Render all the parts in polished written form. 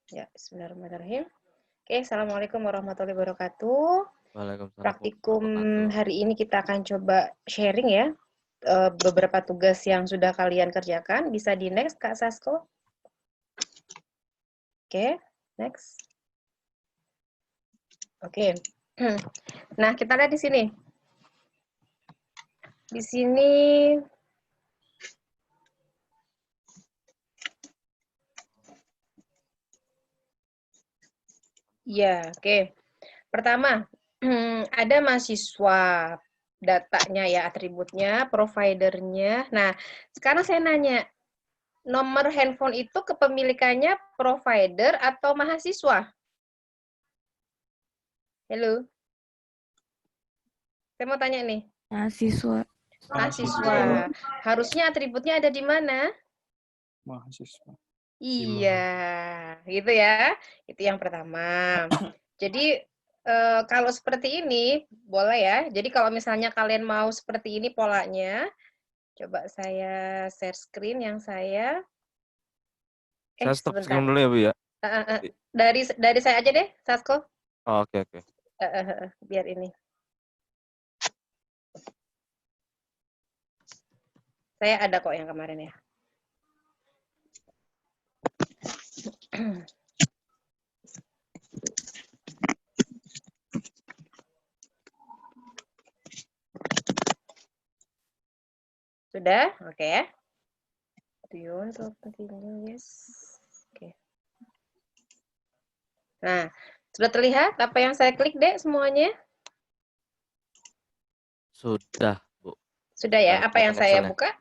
Ya, bismillahirrahmanirrahim. Oke, assalamualaikum warahmatullahi wabarakatuh. Waalaikumsalam Praktikum warahmatullahi wabarakatuh. hari ini kita akan coba sharing ya, beberapa tugas yang sudah kalian kerjakan. Bisa di next, Kak Sasko. Oke, next. Oke. Nah, kita lihat di sini. Di sini ya, oke. Pertama, ada mahasiswa, datanya ya, atributnya, providernya. Nah, sekarang saya nanya, nomor handphone itu kepemilikannya provider atau mahasiswa? Halo, saya mau tanya nih. Mahasiswa. Mahasiswa. Harusnya atributnya ada di mana? Mahasiswa. Iya, gitu ya. Itu yang pertama. Jadi kalau seperti ini boleh ya. Jadi kalau misalnya kalian mau seperti ini polanya, coba saya share screen yang saya. Saya stop Sebentar. screen dulu ya, Bu ya. Dari saya aja deh, Sasko. Oh, oke. Biar ini. Saya ada kok yang kemarin ya. Sudah? Oke ya. Yes. Oke. Nah, sudah terlihat apa yang saya klik, Dek, semuanya? Sudah, Bu. Sudah ya, apa yang saya buka?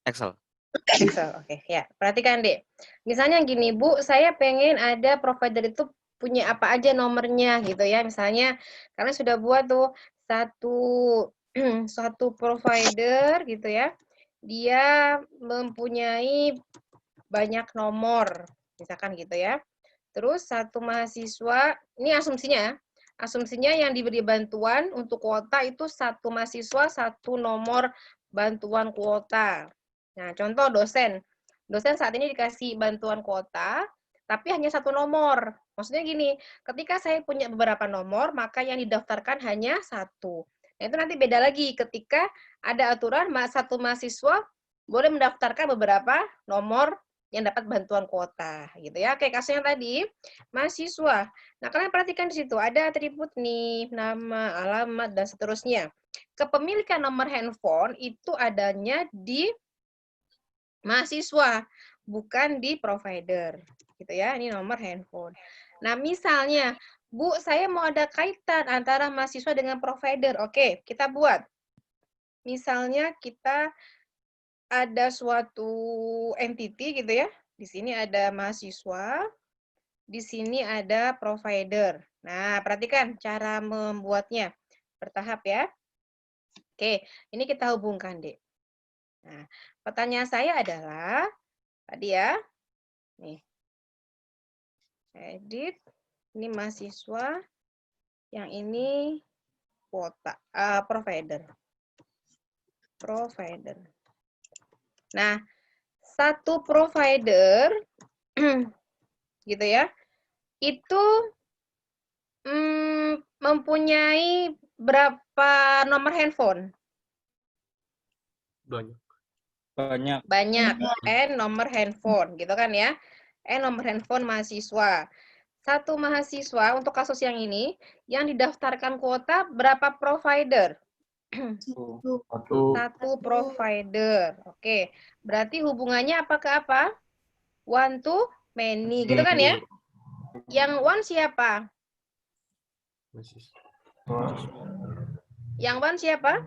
Excel. Excel, oke. Ya, perhatikan, Dek. Misalnya gini, Bu, saya pengen ada provider itu punya apa aja nomornya gitu ya. Misalnya, karena sudah buat tuh satu provider gitu ya. Dia mempunyai banyak nomor, misalkan gitu ya. Terus satu mahasiswa, ini asumsinya, asumsinya yang diberi bantuan untuk kuota itu satu mahasiswa, satu nomor bantuan kuota. Nah, contoh dosen. Dosen saat ini dikasih bantuan kuota, tapi hanya satu nomor. Maksudnya gini, ketika saya punya beberapa nomor, maka yang didaftarkan hanya satu. Nah, itu nanti beda lagi ketika ada aturan satu mahasiswa boleh mendaftarkan beberapa nomor yang dapat bantuan kuota gitu ya. Kayak kasusnya tadi, mahasiswa. Nah, kalian perhatikan di situ ada atribut nih, nama, alamat dan seterusnya. Kepemilikan nomor handphone itu adanya di mahasiswa, bukan di provider. Gitu ya. Ini nomor handphone. Nah, misalnya, Bu, saya mau ada kaitan antara mahasiswa dengan provider. Oke, kita buat. Misalnya kita ada suatu entity gitu ya. Di sini ada mahasiswa, di sini ada provider. Nah, perhatikan cara membuatnya. Bertahap ya. Oke, ini kita hubungkan, Dek. Nah, pertanyaan saya adalah, tadi ya, nih, edit, ini mahasiswa, yang ini kuota, provider. Provider. Nah, satu provider, gitu ya, itu mempunyai berapa nomor handphone? Banyak. Banyak. N nomor handphone, gitu kan ya. N nomor handphone mahasiswa. Satu mahasiswa untuk kasus yang ini, yang didaftarkan kuota berapa provider? Satu provider. Oke. Berarti hubungannya apa ke apa? One to many, gitu kan ya? Yang one siapa? Yang one siapa?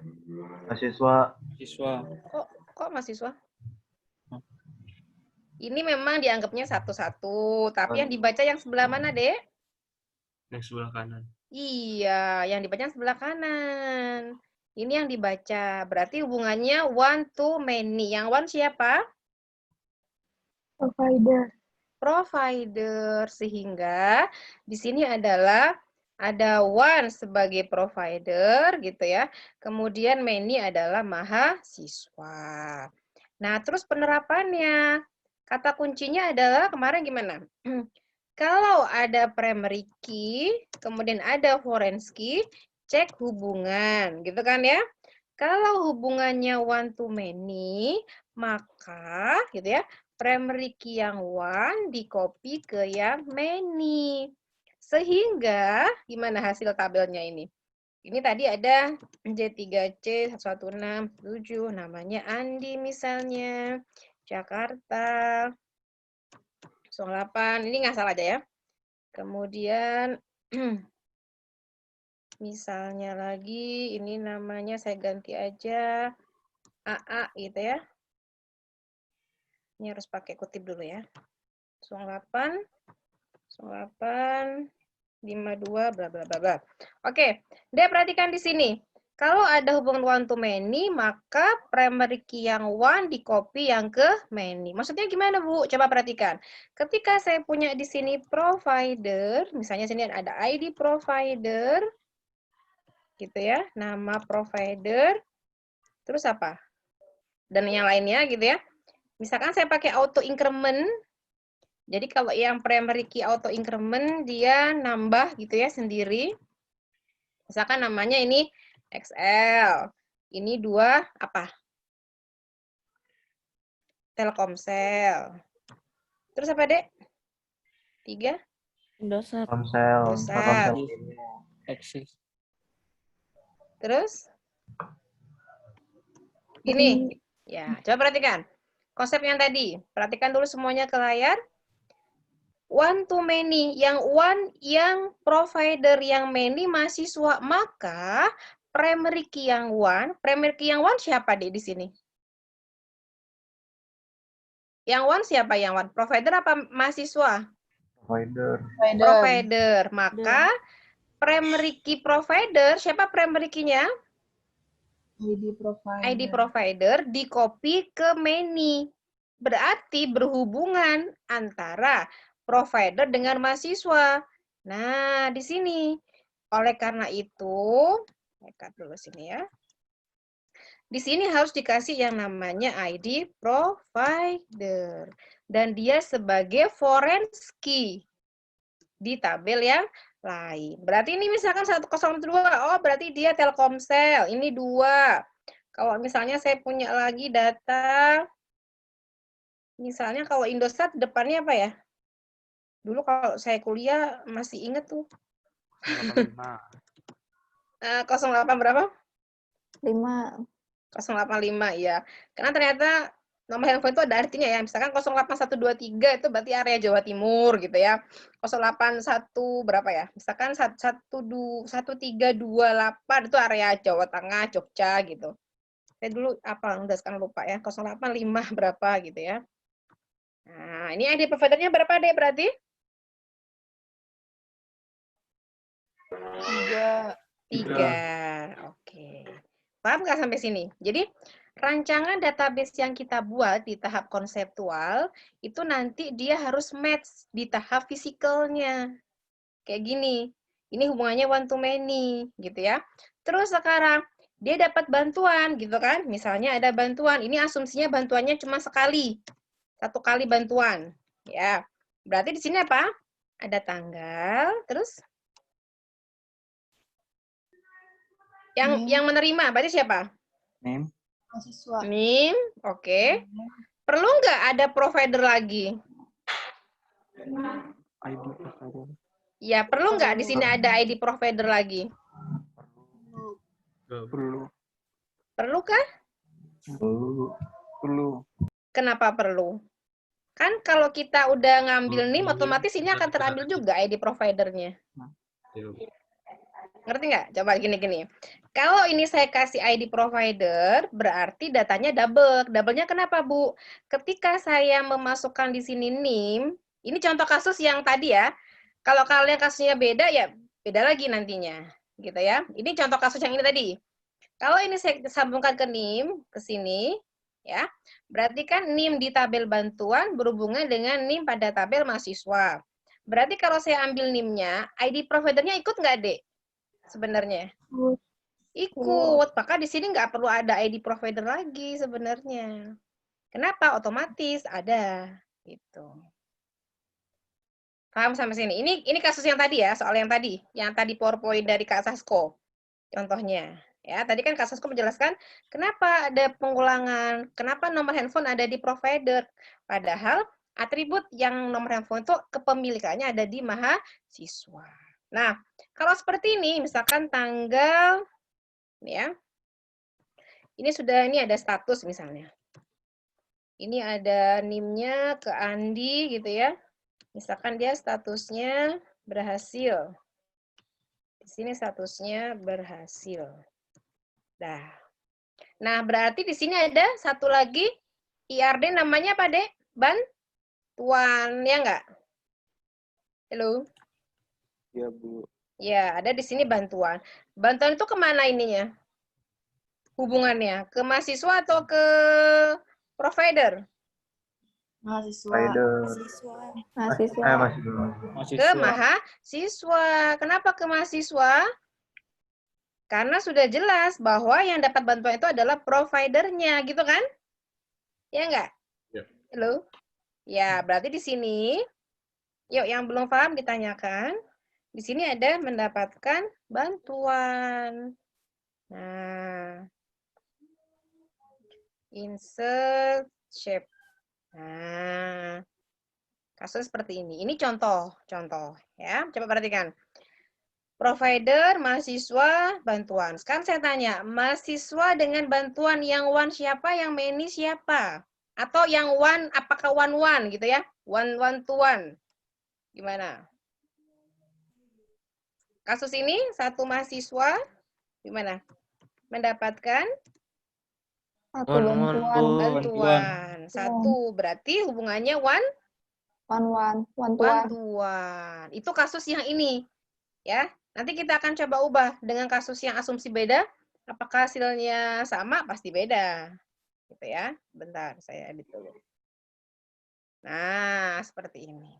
Mahasiswa. Kok mahasiswa? Ini memang dianggapnya satu-satu, tapi yang dibaca yang sebelah mana, Dek? Yang sebelah kanan. Iya, yang dibaca yang sebelah kanan. Ini yang dibaca. Berarti hubungannya one to many. Yang one siapa? Provider. Provider. Sehingga di sini adalah ada one sebagai provider gitu ya. Kemudian many adalah mahasiswa. Nah, terus penerapannya. Kata kuncinya adalah kemarin gimana? Kalau ada primary key, kemudian ada foreign key, cek hubungan, gitu kan ya. Kalau hubungannya one to many, maka gitu ya, primary key yang one di-copy ke yang many. Sehingga, gimana hasil tabelnya ini? Ini tadi ada J3C 1167, namanya Andi misalnya, Jakarta, 08, ini nggak salah aja ya. Kemudian, misalnya lagi, ini namanya saya ganti aja AA gitu ya. Ini harus pakai kutip dulu ya. 08, 08, 52, bla bla bla bla. Oke, Dek perhatikan di sini. Kalau ada hubungan one to many, maka primary key yang one di-copy yang ke many. Maksudnya gimana, Bu? Coba perhatikan. Ketika saya punya di sini provider, misalnya sini ada ID provider, gitu ya, nama provider, terus apa? Dan yang lainnya gitu ya. Misalkan saya pakai auto increment, jadi kalau yang primary key auto increment, dia nambah gitu ya sendiri. Misalkan namanya ini XL. Ini 2 apa? Telkomsel. Terus apa, Dek? 3? Indosat. Komsel. Indosat. Komsel. Eksis. Terus? Ini. Ya, coba perhatikan. Konsep yang tadi. Perhatikan dulu semuanya ke layar. One to many. Yang one, yang provider, yang many mahasiswa. Maka primary key yang one siapa, Dek, di sini? Yang one siapa yang one? Provider apa mahasiswa? Provider. Provider. Maka primary key provider, siapa primary key-nya? ID provider di-copy ke many. Berarti berhubungan antara provider dengan mahasiswa. Nah, di sini. Oleh karena itu, lihat dulu sini ya. Di sini harus dikasih yang namanya ID provider. Dan dia sebagai foreign key di tabel yang lain. Berarti ini misalkan 102, oh berarti dia Telkomsel, ini 2. Kalau misalnya saya punya lagi data, misalnya kalau Indosat depannya apa ya? Dulu kalau saya kuliah masih inget tuh. 85. 08 berapa? 5. 085 ya. Karena ternyata nomor handphone itu ada artinya ya. Misalkan 08123 itu berarti area Jawa Timur gitu ya. 081 berapa ya? Misalkan 1328 itu area Jawa Tengah, Jogja gitu. Saya dulu apa udah sekarang lupa ya. 085 berapa gitu ya. Nah, ini ID providernya berapa deh berarti? 3. Oke. Paham nggak sampai sini? Jadi, rancangan database yang kita buat di tahap konseptual, itu nanti dia harus match di tahap fisikalnya. Kayak gini. Ini hubungannya one to many, gitu ya. Terus sekarang, dia dapat bantuan, gitu kan. Misalnya ada bantuan, ini asumsinya bantuannya cuma sekali. 1 kali bantuan. Ya. Berarti di sini apa? Ada tanggal, terus yang menerima berarti siapa? Name. Mahasiswa. NIM, oke. Perlu nggak ada provider lagi? ID provider. Ya, perlu nggak di sini ada ID provider lagi? Perlu. Perlu kah? Perlu. Kenapa perlu? Kan kalau kita udah ngambil NIM, otomatis ini akan terambil juga ID providernya. Ngerti nggak? Coba gini-gini. Kalau ini saya kasih ID provider, berarti datanya double. Double-nya kenapa, Bu? Ketika saya memasukkan di sini NIM, ini contoh kasus yang tadi ya. Kalau kalian kasusnya beda, ya beda lagi nantinya. Gitu ya. Ini contoh kasus yang ini tadi. Kalau ini saya sambungkan ke NIM, ke sini, ya, berarti kan NIM di tabel bantuan berhubungan dengan NIM pada tabel mahasiswa. Berarti kalau saya ambil NIM-nya, ID providernya ikut nggak, Dek? Sebenarnya. Ikut. Maka di sini nggak perlu ada ID provider lagi sebenarnya. Kenapa? Otomatis ada. Gitu. Paham sampai sini? Ini kasus yang tadi ya, soal yang tadi PowerPoint dari Kak Sasko. Contohnya, ya tadi kan Kak Sasko menjelaskan kenapa ada pengulangan, kenapa nomor handphone ada di provider, padahal atribut yang nomor handphone itu kepemilikannya ada di mahasiswa. Nah, kalau seperti ini, misalkan tanggal, ya, ini ada status misalnya. Ini ada NIM-nya ke Andi gitu ya. Misalkan dia statusnya berhasil. Di sini statusnya berhasil. Nah, berarti di sini ada satu lagi IRD namanya apa, Dek? Bantuan, ya enggak? Halo? Ya, Bu. Ya, ada di sini bantuan. Bantuan itu kemana ininya? Hubungannya? Ke mahasiswa atau ke provider? Mahasiswa. Rider. Mahasiswa. Masih belum. Ke Mahasiswa. mahasiswa. Kenapa ke mahasiswa? Karena sudah jelas bahwa yang dapat bantuan itu adalah providernya, gitu kan? Ya enggak? Ya. Halo? Ya, berarti di sini, yuk yang belum paham ditanyakan. Di sini ada mendapatkan bantuan. Nah, insert shape. Nah, kasus seperti ini. Ini contoh ya. Coba perhatikan. Provider, mahasiswa, bantuan. Sekarang saya tanya, mahasiswa dengan bantuan yang one siapa, yang many siapa? Atau yang one, apakah one gitu ya? One to one. Gimana? Kasus ini, satu mahasiswa, gimana? Mendapatkan Satu bantuan. bantuan. Satu, berarti hubungannya one Bantuan. to one. Itu kasus yang ini. Ya, nanti kita akan coba ubah dengan kasus yang asumsi beda. Apakah hasilnya sama? Pasti beda. Gitu ya. Bentar, saya edit dulu. Nah, seperti ini.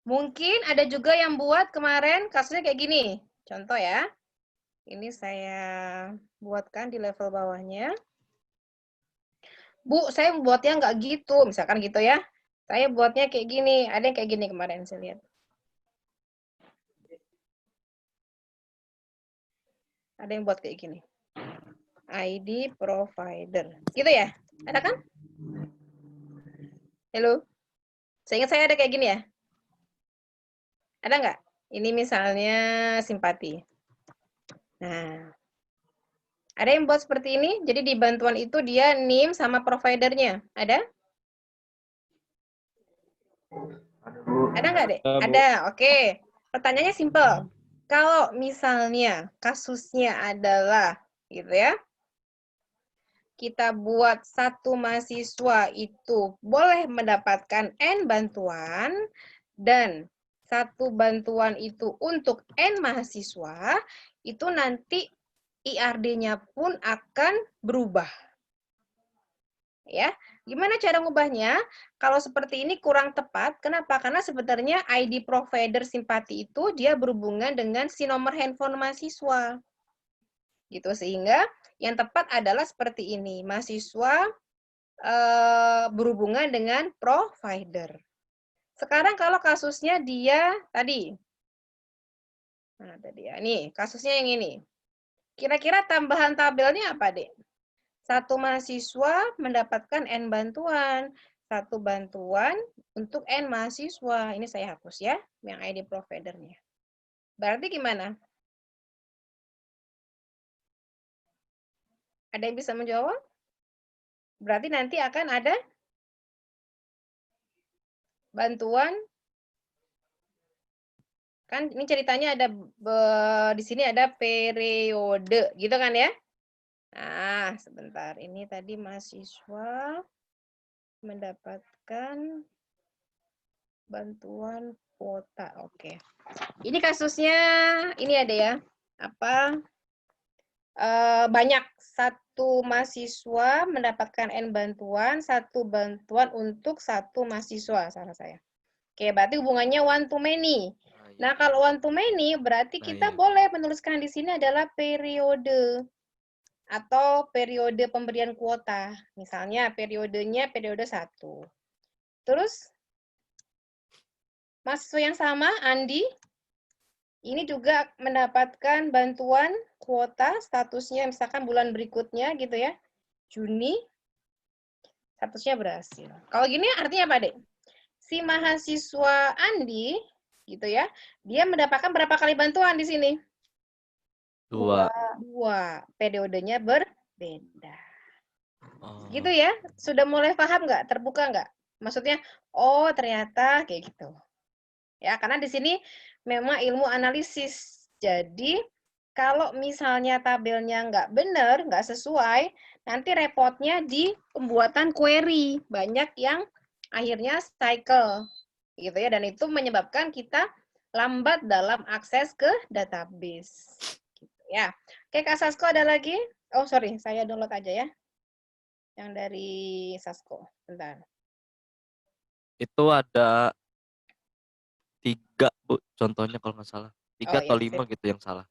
Mungkin ada juga yang buat kemarin kasusnya kayak gini. Contoh ya. Ini saya buatkan di level bawahnya. Bu, saya buatnya nggak gitu. Misalkan gitu ya. Saya buatnya kayak gini. Ada yang kayak gini kemarin saya lihat. Ada yang buat kayak gini. ID provider. Gitu ya? Ada kan? Halo? Saya ingat saya ada kayak gini ya? Ada nggak? Ini misalnya simpati. Nah, ada yang buat seperti ini. Jadi di bantuan itu dia NIM sama providernya. Ada? Ada, Bu. Ada nggak, Dek? Ada, Bu. Ada, oke. Pertanyaannya simple. Kalau misalnya kasusnya adalah, gitu ya, kita buat satu mahasiswa itu boleh mendapatkan N bantuan, dan satu bantuan itu untuk N mahasiswa, itu nanti IRD-nya pun akan berubah. Ya, gimana cara ngubahnya? Kalau seperti ini kurang tepat. Kenapa? Karena sebenarnya ID provider simpati itu dia berhubungan dengan si nomor handphone mahasiswa. Gitu, sehingga yang tepat adalah seperti ini. Mahasiswa berhubungan dengan provider. Sekarang kalau kasusnya dia tadi. Nah, tadi ya. Nih, kasusnya yang ini. Kira-kira tambahan tabelnya apa, Dek? Satu mahasiswa mendapatkan N bantuan. Satu bantuan untuk N mahasiswa. Ini saya hapus ya, yang ID providernya. Berarti gimana? Ada yang bisa menjawab? Berarti nanti akan ada bantuan. Kan ini ceritanya ada di sini ada periode, gitu kan ya? Nah, sebentar. Ini tadi mahasiswa mendapatkan bantuan kuota. Oke. Ini kasusnya, ini ada ya. Apa? Banyak. Satu mahasiswa mendapatkan N bantuan, satu bantuan untuk satu mahasiswa, salah saya. Oke, berarti hubungannya one to many. Nah, kalau one to many, berarti kita boleh menuliskan di sini adalah periode. Atau periode pemberian kuota. Misalnya periodenya periode 1. Terus mahasiswa yang sama, Andi, ini juga mendapatkan bantuan kuota, statusnya misalkan bulan berikutnya gitu ya, Juni, statusnya berhasil. Kalau gini artinya apa, Dek? Si mahasiswa Andi, gitu ya, dia mendapatkan berapa kali bantuan di sini? 2. 2. Periodenya berbeda. Oh, Gitu ya? Sudah mulai paham nggak? Terbuka nggak? Maksudnya, oh ternyata kayak gitu. Ya, karena di sini memang ilmu analisis. Jadi, kalau misalnya tabelnya nggak benar, nggak sesuai, nanti repotnya di pembuatan query. Banyak yang akhirnya cycle. Gitu ya, dan itu menyebabkan kita lambat dalam akses ke database. Gitu ya. Oke, Kak Sasko ada lagi? Oh, sorry, saya download aja ya. Yang dari Sasko. Bentar. itu ada 3, Bu, contohnya kalau nggak salah. 3 Oh, atau ya. 5 gitu yang salah.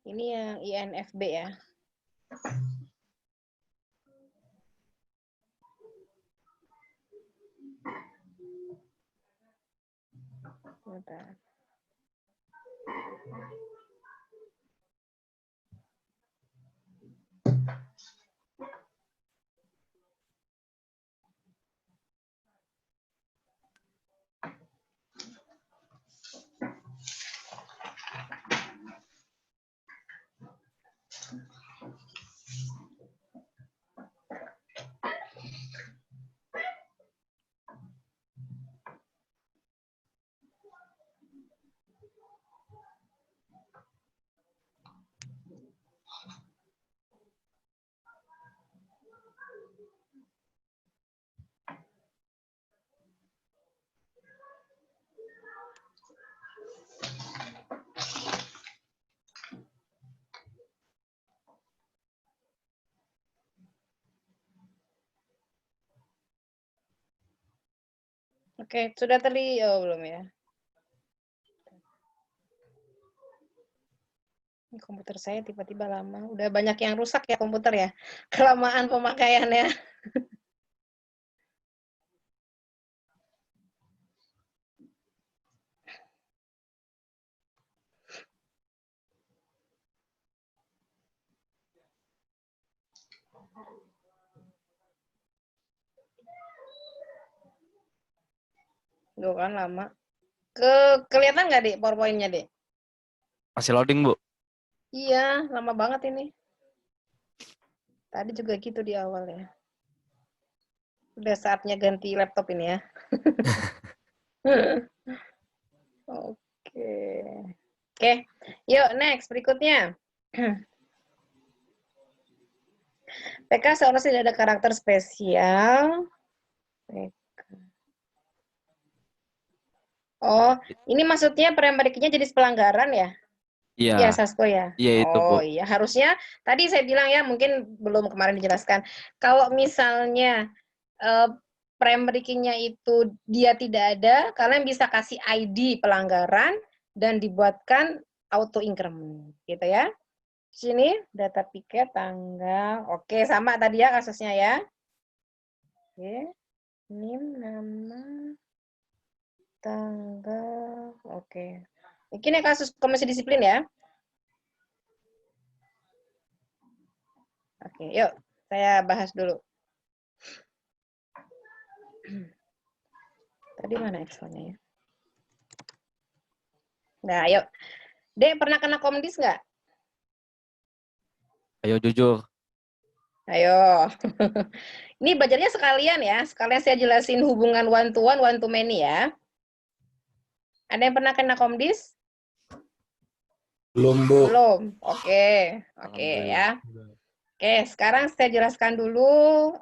Ini yang INFB ya. Bentar. Oke, sudah terlihat. Oh, belum ya. Ini komputer saya tiba-tiba lama. Udah banyak yang rusak ya komputer ya. Kelamaan pemakaiannya. Duh kan lama. Kelihatan nggak, Dek, PowerPoint-nya, Dek? Masih loading, Bu. Iya, lama banget ini. Tadi juga gitu di awal ya. Udah saatnya ganti laptop ini ya. Oke. Oke, yuk next berikutnya. PK seharusnya tidak ada karakter spesial. Oh, ini maksudnya premeriknya jadi pelanggaran ya? Iya. Ya, Sasko ya. Iya itu, Bu. Oh iya, harusnya tadi saya bilang ya, mungkin belum kemarin dijelaskan. Kalau misalnya premeriknya itu dia tidak ada, kalian bisa kasih ID pelanggaran dan dibuatkan auto increment, gitu ya. Sini data piket tanggal. Oke, sama tadi ya kasusnya ya. Oke. NIM nama tanggal. Oke. Ini kasus komisi disiplin ya. Oke, yuk saya bahas dulu. Tadi mana Excelnya ya? Nah, yuk. Dek, pernah kena komdis nggak? Ayo jujur. Ayo. Ini belajarnya sekalian ya. Sekalian saya jelasin hubungan one to many ya. Ada yang pernah kena komdis? Belum, Bu. Belum. Oke. Oke Alhamdulillah. ya. Oke, sekarang saya jelaskan dulu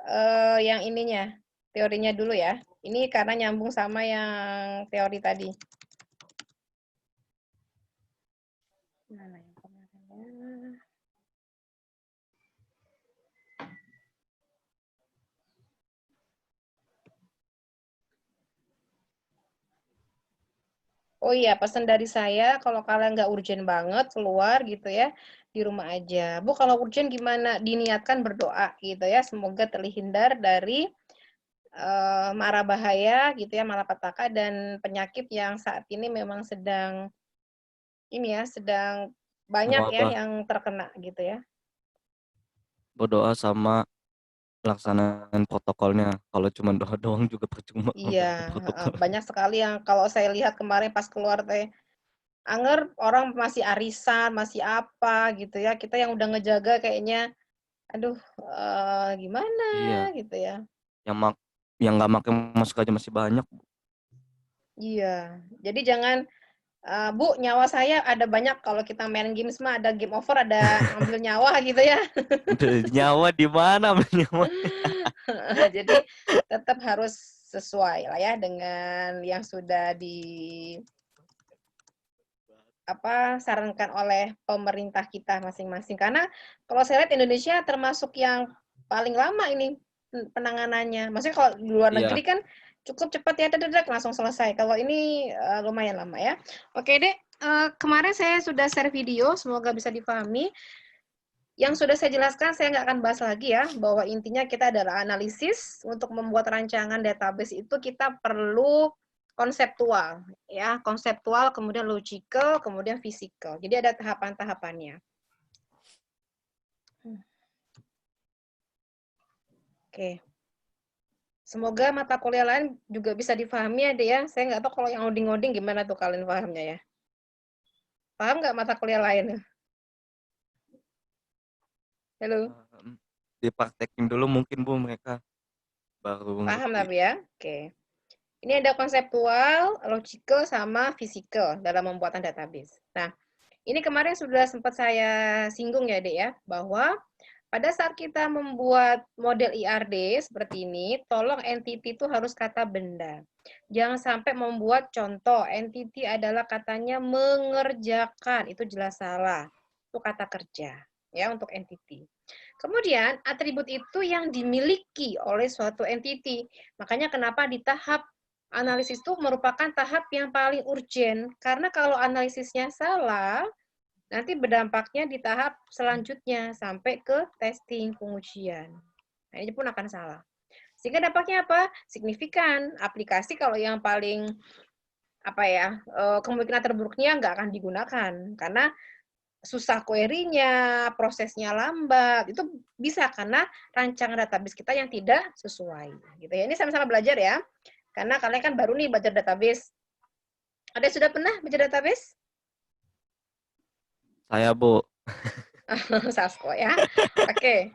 yang ininya. Teorinya dulu ya. Ini karena nyambung sama yang teori tadi. Mana yang kemarinnya? Oh iya, pesan dari saya, kalau kalian nggak urgent banget keluar gitu ya, di rumah aja. Bu, kalau urgent gimana? Diniatkan berdoa gitu ya, semoga terhindar dari mara bahaya gitu ya, malapetaka dan penyakit yang saat ini memang sedang ini ya, sedang banyak ya Wabah. yang terkena gitu ya. Berdoa sama pelaksanaan protokolnya. Kalau cuma doa doang juga percuma kalau nggak ada Iya, protokol. banyak sekali yang kalau saya lihat kemarin pas keluar teh, anger orang masih arisan, masih apa gitu ya. Kita yang udah ngejaga kayaknya, aduh, gimana Iya, gitu ya. yang nggak pakai masker aja masih banyak. Iya, jadi jangan, Bu, nyawa saya ada banyak kalau kita main games mah ada game over, ada ngambil nyawa gitu ya. Nyawa di mana nyawa? Jadi tetap harus sesuai lah ya dengan yang sudah sarankan oleh pemerintah kita masing-masing. Karena kalau saya lihat Indonesia termasuk yang paling lama ini penanganannya. Maksudnya kalau di luar Iya, negeri kan cukup cepat ya, dadak langsung selesai. Kalau ini lumayan lama ya. Oke deh, kemarin saya sudah share video, semoga bisa dipahami. Yang sudah saya jelaskan, saya nggak akan bahas lagi ya, bahwa intinya kita adalah analisis. Untuk membuat rancangan database itu kita perlu konseptual, ya, konseptual, kemudian logical, kemudian physical. Jadi ada tahapan-tahapannya. Oke. Semoga mata kuliah lain juga bisa difahami ya, Dek ya. Saya nggak tahu kalau yang ngoding-ngoding gimana tuh kalian pahamnya ya. Paham nggak mata kuliah lain? Halo? dipraktekin dulu mungkin Bu mereka baru Paham ngerti. tapi ya? Oke. Ini ada konseptual, logical, sama physical dalam pembuatan database. Nah, ini kemarin sudah sempat saya singgung ya, Dek ya, bahwa pada saat kita membuat model IRD seperti ini, tolong entity itu harus kata benda. Jangan sampai membuat contoh, entity adalah katanya mengerjakan, itu jelas salah. Itu kata kerja, ya, untuk entity. Kemudian, atribut itu yang dimiliki oleh suatu entity. Makanya kenapa di tahap analisis itu merupakan tahap yang paling urgent, karena kalau analisisnya salah, nanti berdampaknya di tahap selanjutnya sampai ke testing, pengujian. Nah, ini pun akan salah. Sehingga dampaknya apa? Signifikan. Aplikasi kalau yang paling kemungkinan terburuknya nggak akan digunakan karena susah query-nya, prosesnya lambat. Itu bisa karena rancangan database kita yang tidak sesuai. Gitu ya. Ini sama-sama belajar ya. Karena kalian kan baru nih belajar database. Ada yang sudah pernah belajar database? Saya Bu. Sasko ya. Oke.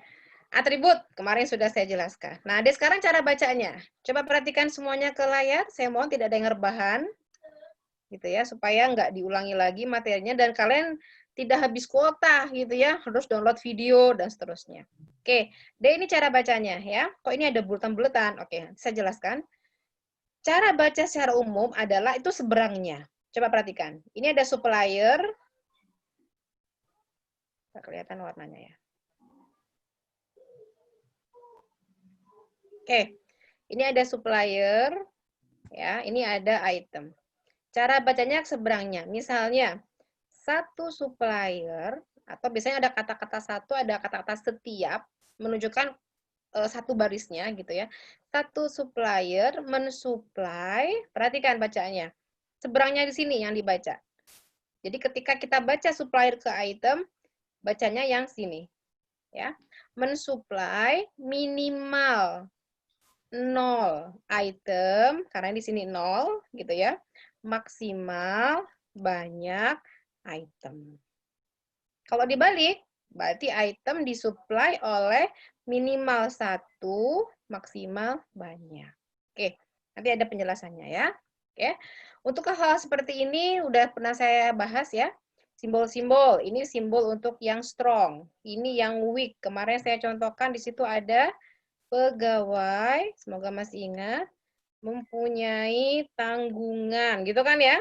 Atribut, kemarin sudah saya jelaskan. Nah, sekarang cara bacanya. Coba perhatikan semuanya ke layar. Saya mohon tidak ada yang rebahan. Gitu ya, supaya nggak diulangi lagi materinya. Dan kalian tidak habis kuota gitu ya. Harus download video dan seterusnya. Oke, ini cara bacanya ya. Kok ini ada buletan-buletan? Oke, saya jelaskan. Cara baca secara umum adalah itu seberangnya. Coba perhatikan. Ini ada supplier. Nggak kelihatan warnanya ya. Oke, ini ada supplier, ya. Ini ada item. Cara bacanya seberangnya. Misalnya, satu supplier, atau biasanya ada kata-kata satu, ada kata-kata setiap, menunjukkan satu barisnya gitu ya. Satu supplier mensupply, perhatikan bacaannya. Seberangnya di sini yang dibaca. Jadi ketika kita baca supplier ke item, bacanya yang sini. Ya. Mensupply minimal 0 item, karena di sini 0 gitu ya. Maksimal banyak item. Kalau dibalik, berarti item disuplai oleh minimal 1, maksimal banyak. Oke, nanti ada penjelasannya ya. Oke. Untuk hal seperti ini udah pernah saya bahas ya. Simbol-simbol, ini simbol untuk yang strong, ini yang weak. Kemarin saya contohkan di situ ada pegawai, semoga masih ingat, mempunyai tanggungan, gitu kan ya?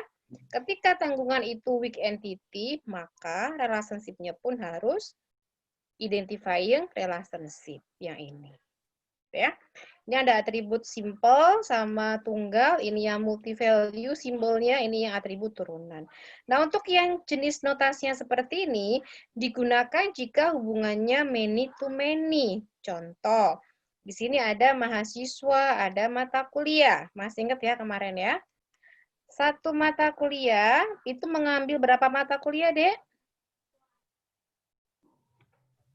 Ketika tanggungan itu weak entity, maka relationship-nya pun harus identifying relationship yang ini. Ya. Ini ada atribut simple sama tunggal, ini yang multi value simbolnya, ini yang atribut turunan. Nah, untuk yang jenis notasinya seperti ini digunakan jika hubungannya many to many. Contoh, Di sini ada mahasiswa, ada mata kuliah. Masih ingat ya kemarin ya? Satu mata kuliah itu mengambil berapa mata kuliah, Dek?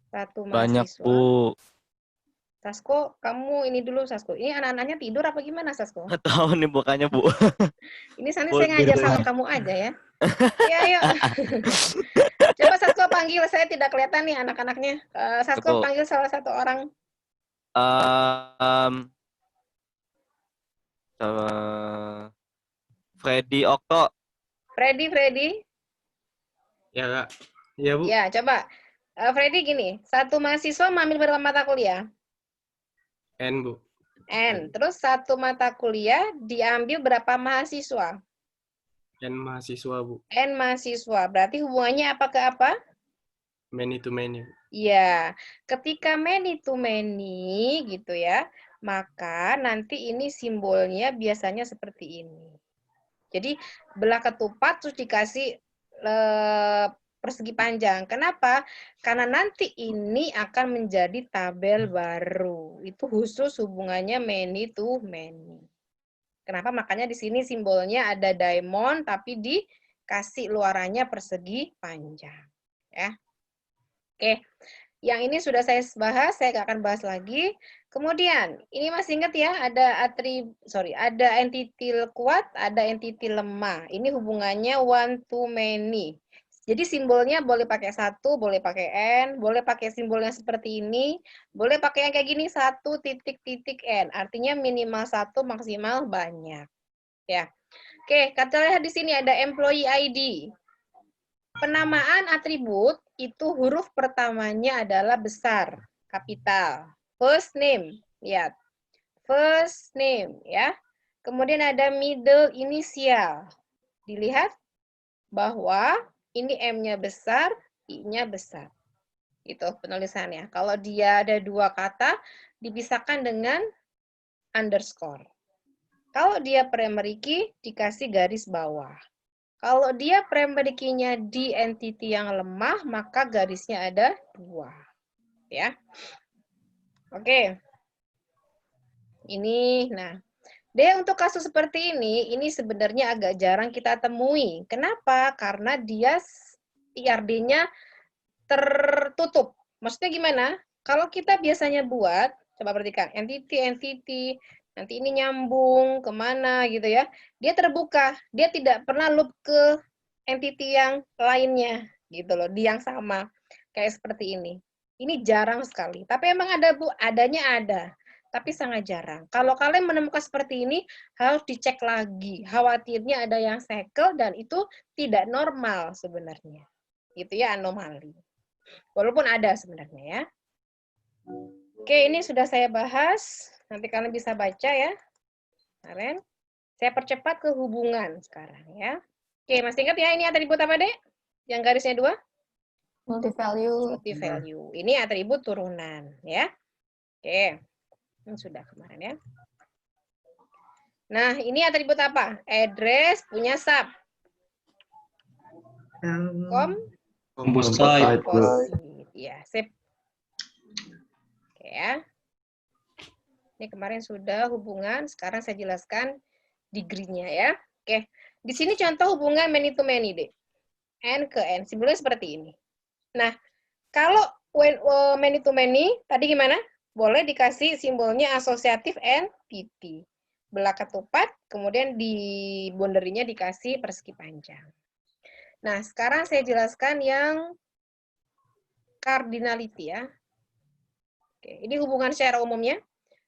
Satu Banyak, mahasiswa. Bu. Sasko, kamu ini dulu, Sasko. Ini anak-anaknya tidur apa gimana, Sasko? Nggak tahu nih bukannya, Bu. Ini nanti Bu, saya ngajar sama gitu. kamu aja ya. Ya, ayo. Coba Sasko panggil, saya tidak kelihatan nih anak-anaknya. Sasko Bu. panggil salah satu orang. Freddy Okto. Freddy. Ya, Kak. Ya, Bu. Ya, coba. Freddy gini, satu mahasiswa mengambil berapa mata kuliah? N, Bu. N. Terus satu mata kuliah diambil berapa mahasiswa? N mahasiswa, Bu. N mahasiswa. Berarti hubungannya apa ke apa? Many to many, Bu. Ya, ketika many to many gitu ya, maka nanti ini simbolnya biasanya seperti ini. Jadi belah ketupat terus dikasih persegi panjang. Kenapa? Karena nanti ini akan menjadi tabel baru. Itu khusus hubungannya many to many. Kenapa? Makanya di sini simbolnya ada diamond tapi dikasih luarannya persegi panjang. Ya. Oke. Yang ini sudah saya bahas, saya nggak akan bahas lagi. Kemudian, ini masih ingat ya, ada entity kuat, ada entity lemah. Ini hubungannya one to many. Jadi simbolnya boleh pakai 1, boleh pakai N, boleh pakai simbolnya seperti ini, boleh pakai yang kayak gini 1 titik N. Artinya minimal 1, maksimal banyak. Ya. Oke, kita lihat di sini ada employee ID. Penamaan atribut itu huruf pertamanya adalah besar, kapital. First name, lihat. First name, ya. Kemudian ada middle inisial. Dilihat bahwa ini M-nya besar, I-nya besar. Itu penulisannya. Kalau dia ada 2 kata, dipisahkan dengan underscore. Kalau dia primary key, dikasih garis bawah. Kalau dia primary key-nya di entity yang lemah, maka garisnya ada 2. Ya. Oke. Ini, nah. Untuk kasus seperti ini sebenarnya agak jarang kita temui. Kenapa? Karena dia IRD-nya tertutup. Maksudnya gimana? Kalau kita biasanya buat, coba perhatikan, entity, nanti ini nyambung kemana gitu ya. Dia terbuka, dia tidak pernah loop ke entity yang lainnya gitu loh, di yang sama. Kayak seperti ini. Ini jarang sekali. Tapi emang ada, Bu, adanya ada. Tapi sangat jarang. Kalau kalian menemukan seperti ini, harus dicek lagi. Khawatirnya ada yang segel dan itu tidak normal sebenarnya. Gitu ya, anomali. Walaupun ada sebenarnya ya. Oke, ini sudah saya bahas. Nanti kalian bisa baca ya. Kemarin. Saya percepat ke hubungan sekarang ya. Oke, masih ingat ya ini atribut apa, Dek? Yang garisnya 2? Multi-value. Multi-value. Ini atribut turunan ya. Oke. Ini sudah kemarin ya. Nah, ini atribut apa? Address punya sub. Composite. Composite. Ya, sip. Oke ya. Ini kemarin sudah hubungan, sekarang saya jelaskan degree-nya ya. Oke. Di sini contoh hubungan many to many, Dek. N ke N. Simbolnya seperti ini. Nah, kalau many to many, tadi gimana? Boleh dikasih simbolnya asosiatif entity. Belah ketupat, kemudian di boundary-nya dikasih persegi panjang. Nah, sekarang saya jelaskan yang cardinality ya. Oke, ini hubungan secara umumnya.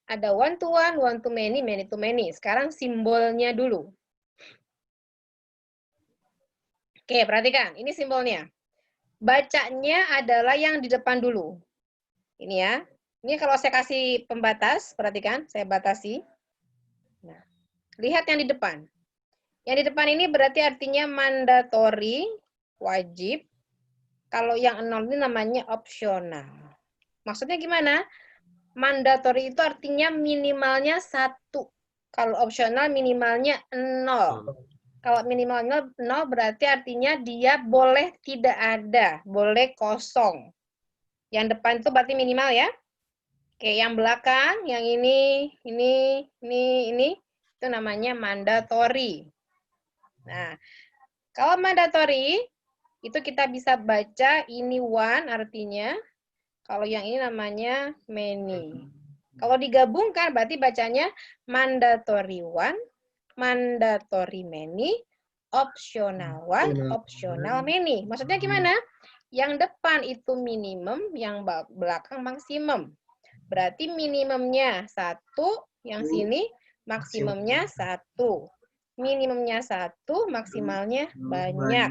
Ada one to many, many to many. Sekarang simbolnya dulu. Oke, perhatikan. Ini simbolnya. Bacanya adalah yang di depan dulu. Ini ya. Ini kalau saya kasih pembatas, perhatikan, saya batasi. Nah, lihat yang di depan. Yang di depan ini berarti artinya mandatory, wajib. Kalau yang 0 ini namanya opsional. Maksudnya gimana? Mandatory itu artinya minimalnya 1. Kalau opsional minimalnya 0. Kalau minimal 0 berarti artinya dia boleh tidak ada, boleh kosong. Yang depan itu berarti minimal ya. Oke, yang belakang, yang ini, itu namanya mandatory. Nah, kalau mandatory, itu kita bisa baca ini one artinya. Kalau yang ini namanya many. Kalau digabungkan berarti bacanya mandatory one, mandatory many, optional one, optional many. Maksudnya gimana? Yang depan itu minimum, yang belakang maksimum. Berarti minimumnya 1, yang sini maksimumnya 1. Minimumnya 1, maksimalnya banyak.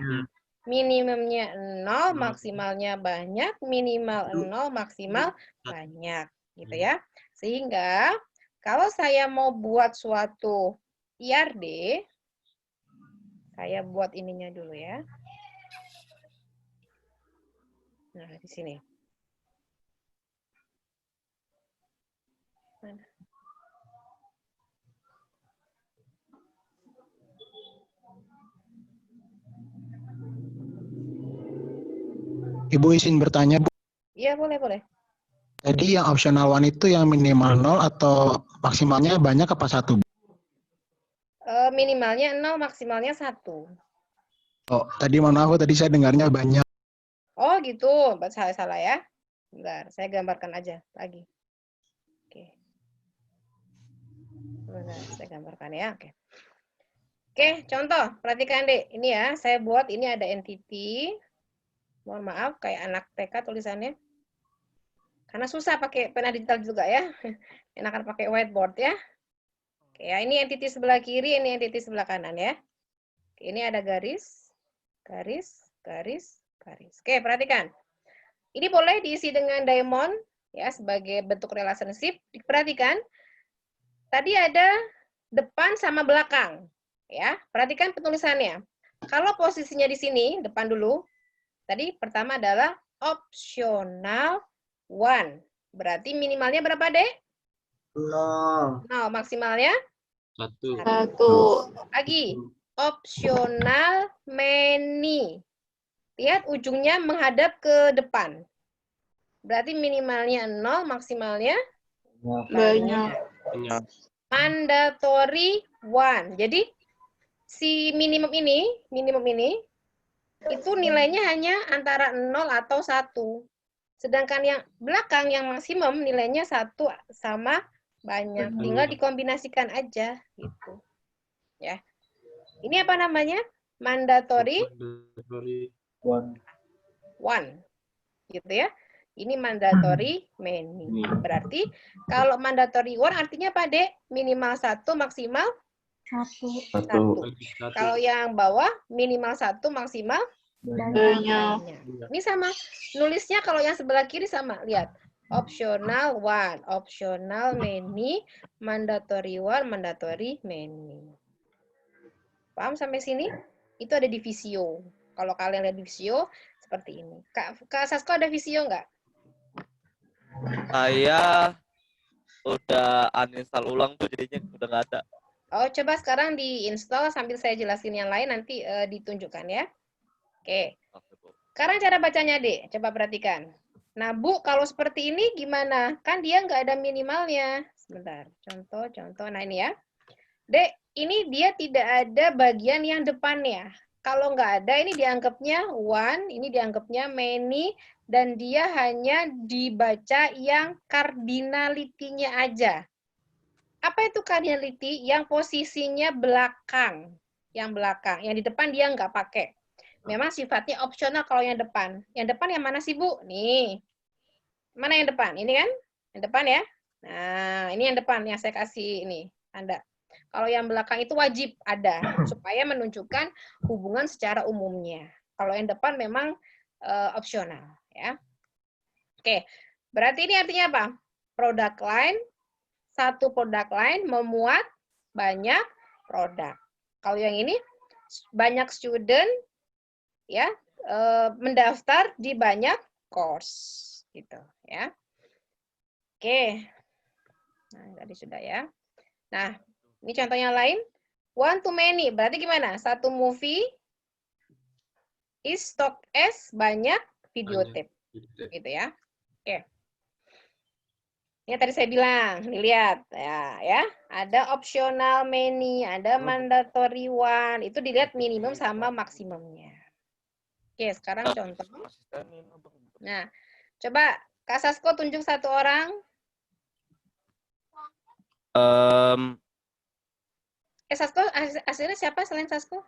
Minimumnya 0, maksimalnya banyak. Minimal 0, maksimal banyak. Gitu ya. Sehingga kalau saya mau buat suatu IRD, saya buat ininya dulu ya. Nah, di sini. Mana? Ibu izin bertanya, Bu. Iya, boleh. Jadi yang optional one itu yang minimal 0 atau maksimalnya banyak apa 1? Bu? Minimalnya 0, maksimalnya 1. Oh, tadi mohon maaf, tadi saya dengarnya banyak. Oh gitu, salah ya. Bentar, saya gambarkan aja lagi. Oke. Bentar, saya gambarkan ya. Oke, contoh, perhatikan deh. Ini ya, saya buat ini ada entity. Mohon maaf, kayak anak TK tulisannya. Karena susah pakai pena digital juga ya. Enakan pakai whiteboard ya. Oke, ya, ini entity sebelah kiri, ini entity sebelah kanan ya. Oke, ini ada garis. Oke, perhatikan. Ini boleh diisi dengan diamond ya sebagai bentuk relationship. Perhatikan. Tadi ada depan sama belakang. Ya, perhatikan penulisannya. Kalau posisinya di sini, depan dulu. Tadi pertama adalah optional one. Berarti minimalnya berapa, Dek? 0. Maksimalnya? 1. 1. Lagi. Optional many. Lihat ujungnya menghadap ke depan. Berarti minimalnya 0, maksimalnya Banyak. Mandatory one. Jadi si minimum ini itu nilainya hanya antara 0 atau 1. Sedangkan yang belakang yang maksimum nilainya 1 sama banyak. Tinggal dikombinasikan aja gitu. Ya. Ini apa namanya? Mandatory one. Gitu ya. Ini mandatory many. Berarti kalau mandatory one artinya apa, Dek? Minimal 1, maksimal 1. Kalau yang bawah minimal 1, maksimal Banyak. Ini sama. Nulisnya kalau yang sebelah kiri sama. Lihat. Optional one, optional many, mandatory one, mandatory many. Paham sampai sini? Itu ada di Visio. Kalau kalian lihat di Visio, seperti ini. Kak Sasko ada Visio nggak? Saya udah uninstall ulang tuh jadinya udah nggak ada. Oh, coba sekarang diinstal sambil saya jelasin yang lain nanti ditunjukkan ya. Oke. Sekarang cara bacanya, Dek. Coba perhatikan. Nah, Bu, kalau seperti ini gimana? Kan dia nggak ada minimalnya. Sebentar. Contoh. Nah, ini ya. Dek, ini dia tidak ada bagian yang depannya. Kalau nggak ada, ini dianggapnya one, ini dianggapnya many, dan dia hanya dibaca yang cardinality-nya aja. Apa itu cardinality? Yang posisinya belakang. Yang belakang. Yang di depan dia nggak pakai. Memang sifatnya opsional kalau yang depan. Yang depan yang mana sih, Bu? Nih. Mana yang depan? Ini kan? Yang depan ya. Nah, ini yang depan yang saya kasih ini tanda. Kalau yang belakang itu wajib ada supaya menunjukkan hubungan secara umumnya. Kalau yang depan memang opsional ya. Oke. Berarti ini artinya apa? Product line, satu product line memuat banyak produk. Kalau yang ini banyak student ya mendaftar di banyak course gitu ya. Oke. Nah, tadi sudah ya. Nah, ini contohnya lain. One to many. Berarti gimana? Satu movie is stock as banyak videotape. Gitu ya. Oke. Ini tadi saya bilang, nih lihat ya, ada optional many, ada mandatory one, itu dilihat minimum sama maksimumnya. Oke, sekarang contoh. Nah, coba Kak Sasko tunjuk satu orang. Sasko, aslinya siapa selain Sasko?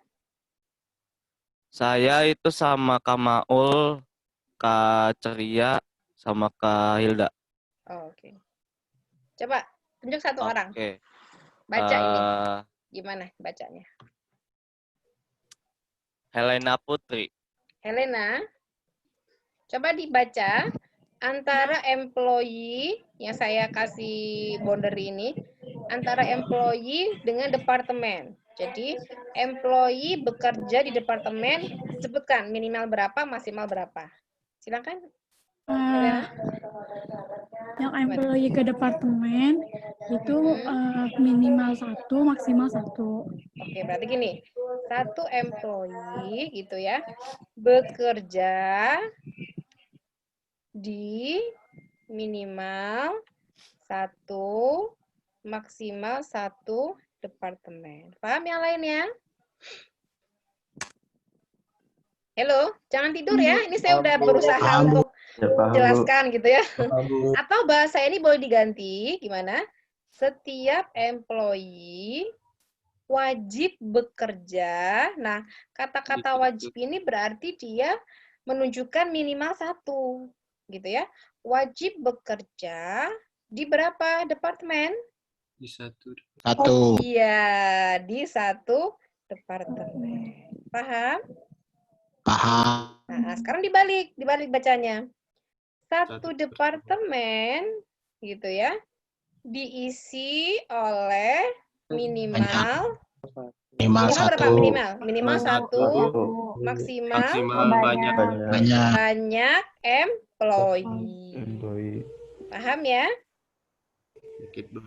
Saya itu sama Kak Maul, Kak Ceria, sama Kak Hilda. Oh, oke. Coba tunjuk satu orang. Oke. Baca ini. Gimana bacanya? Helena Putri. Helena, coba dibaca antara employee yang saya kasih boundary ini, antara employee dengan departemen. Jadi, employee bekerja di departemen, sebutkan minimal berapa, maksimal berapa. Silakan. Helena. Yang employee ke departemen itu minimal 1, maksimal 1. Oke, berarti gini, satu employee gitu ya, bekerja di minimal 1, maksimal 1 departemen. Paham yang lainnya? Halo, jangan tidur ya. Ini saya udah berusaha untuk jelaskan gitu ya. Atau bahasa ini boleh diganti, gimana? Setiap employee wajib bekerja. Nah, kata-kata wajib ini berarti dia menunjukkan minimal 1, gitu ya. Wajib bekerja di berapa departemen? Di 1. Iya, di 1 departemen. Paham? Paham. Nah, sekarang dibalik bacanya. 1 departemen, gitu ya, diisi oleh minimal berapa? Minimal 1, maksimal banyak employee. Paham ya?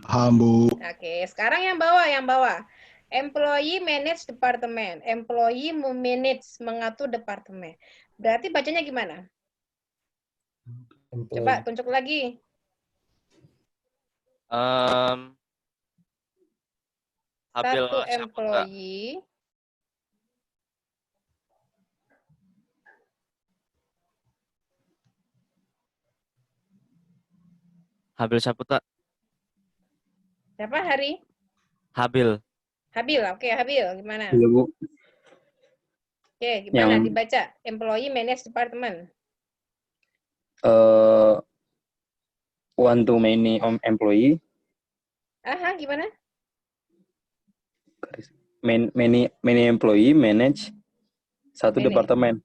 Paham, Bu. Oke, sekarang yang bawah. Employee manage departemen. Employee memanage, mengatur departemen. Berarti bacanya gimana? Coba tunjuk lagi. Habil 1 siapa, Kak? employee. Habil siapa, Kak? Siapa Hari? Habil. Oke, Habil. Gimana? Iya, Bu. Oke, gimana Yang- dibaca? Employee manage department. One to many employee, Aha, gimana? many employee manage 1 Many. departemen.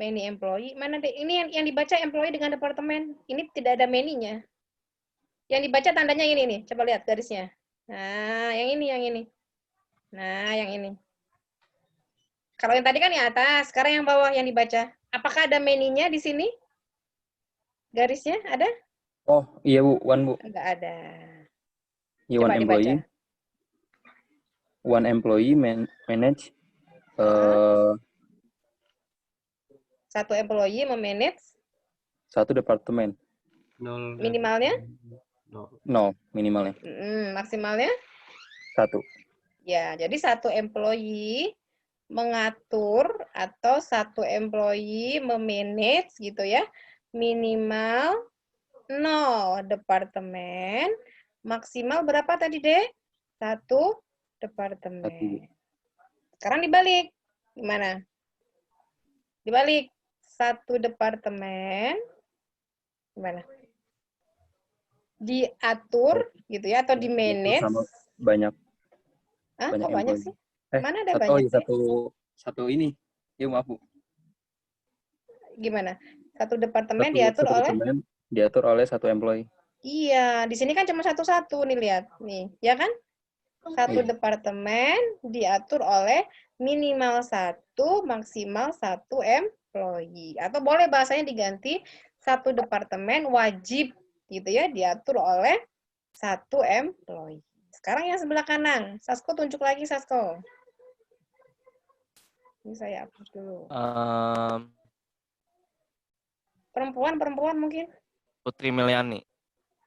Many employee. Mana deh? Ini yang dibaca employee dengan departemen. Ini tidak ada many-nya. Yang dibaca tandanya ini nih. Coba lihat garisnya. Nah, yang ini. Nah, yang ini. Kalau yang tadi kan di atas, sekarang yang bawah yang dibaca. Apakah ada many-nya di sini? Garisnya ada? Oh, iya, Bu. One, Bu. Enggak ada. Iya, Coba one employee. dibaca. One employee manage 1 employee memanage 1 departemen. 0. minimalnya? 0 minimalnya. Maksimalnya? 1. Ya, jadi 1 employee mengatur atau 1 employee memanage gitu ya. Minimal 0 departemen. Maksimal berapa tadi, Dek? 1 departemen. Sekarang dibalik. Gimana? Dibalik. 1 departemen. Gimana? Diatur gitu ya atau di manage. Sama banyak. Kok banyak sih? Mana ada satu, banyak sih? Satu ini. Ya, maaf, Bu. Gimana? 1 departemen diatur oleh? Diatur oleh 1 employee. Iya, di sini kan cuma satu-satu nih, lihat. Nih, ya kan? 1 departemen diatur oleh minimal 1, maksimal 1 employee. Atau boleh bahasanya diganti 1 departemen wajib gitu ya, diatur oleh 1 employee. Sekarang yang sebelah kanan. Sasko tunjuk lagi, Sasko. Ini saya hapus dulu. Perempuan mungkin? Putri Miliani.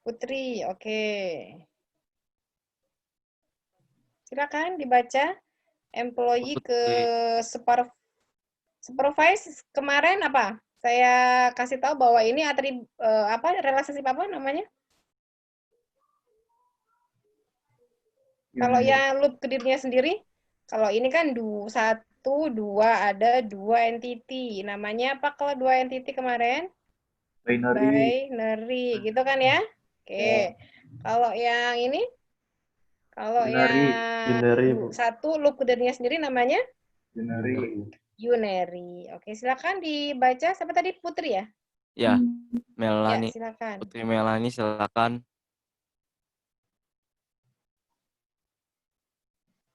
Putri, oke. Silakan dibaca. Employee ke Putri. supervise kemarin apa? Saya kasih tahu bahwa ini relationship apa namanya? Kalau yang loop ke dirinya sendiri, kalau ini kan satu, dua, ada dua entity. Namanya apa kalau dua entity kemarin? Binary, gitu kan ya? Oke. Kalau yang ini? Kalau yang satu loop ke dirinya sendiri namanya? Unary. Oke, silakan dibaca. Siapa tadi? Putri ya? Ya, Ya, Melani. silakan. Putri Melani, silakan.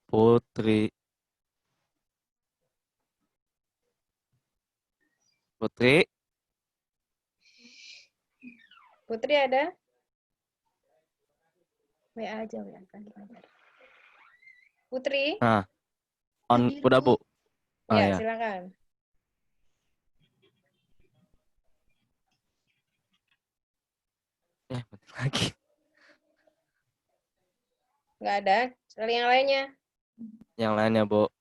Putri. Putri. Putri ada? WA aja, WA kan. Putri? Nah, udah Bu. Ah, Ya, ya. silakan. Mati lagi. Nggak ada. Yang lainnya? Yang lainnya Bu.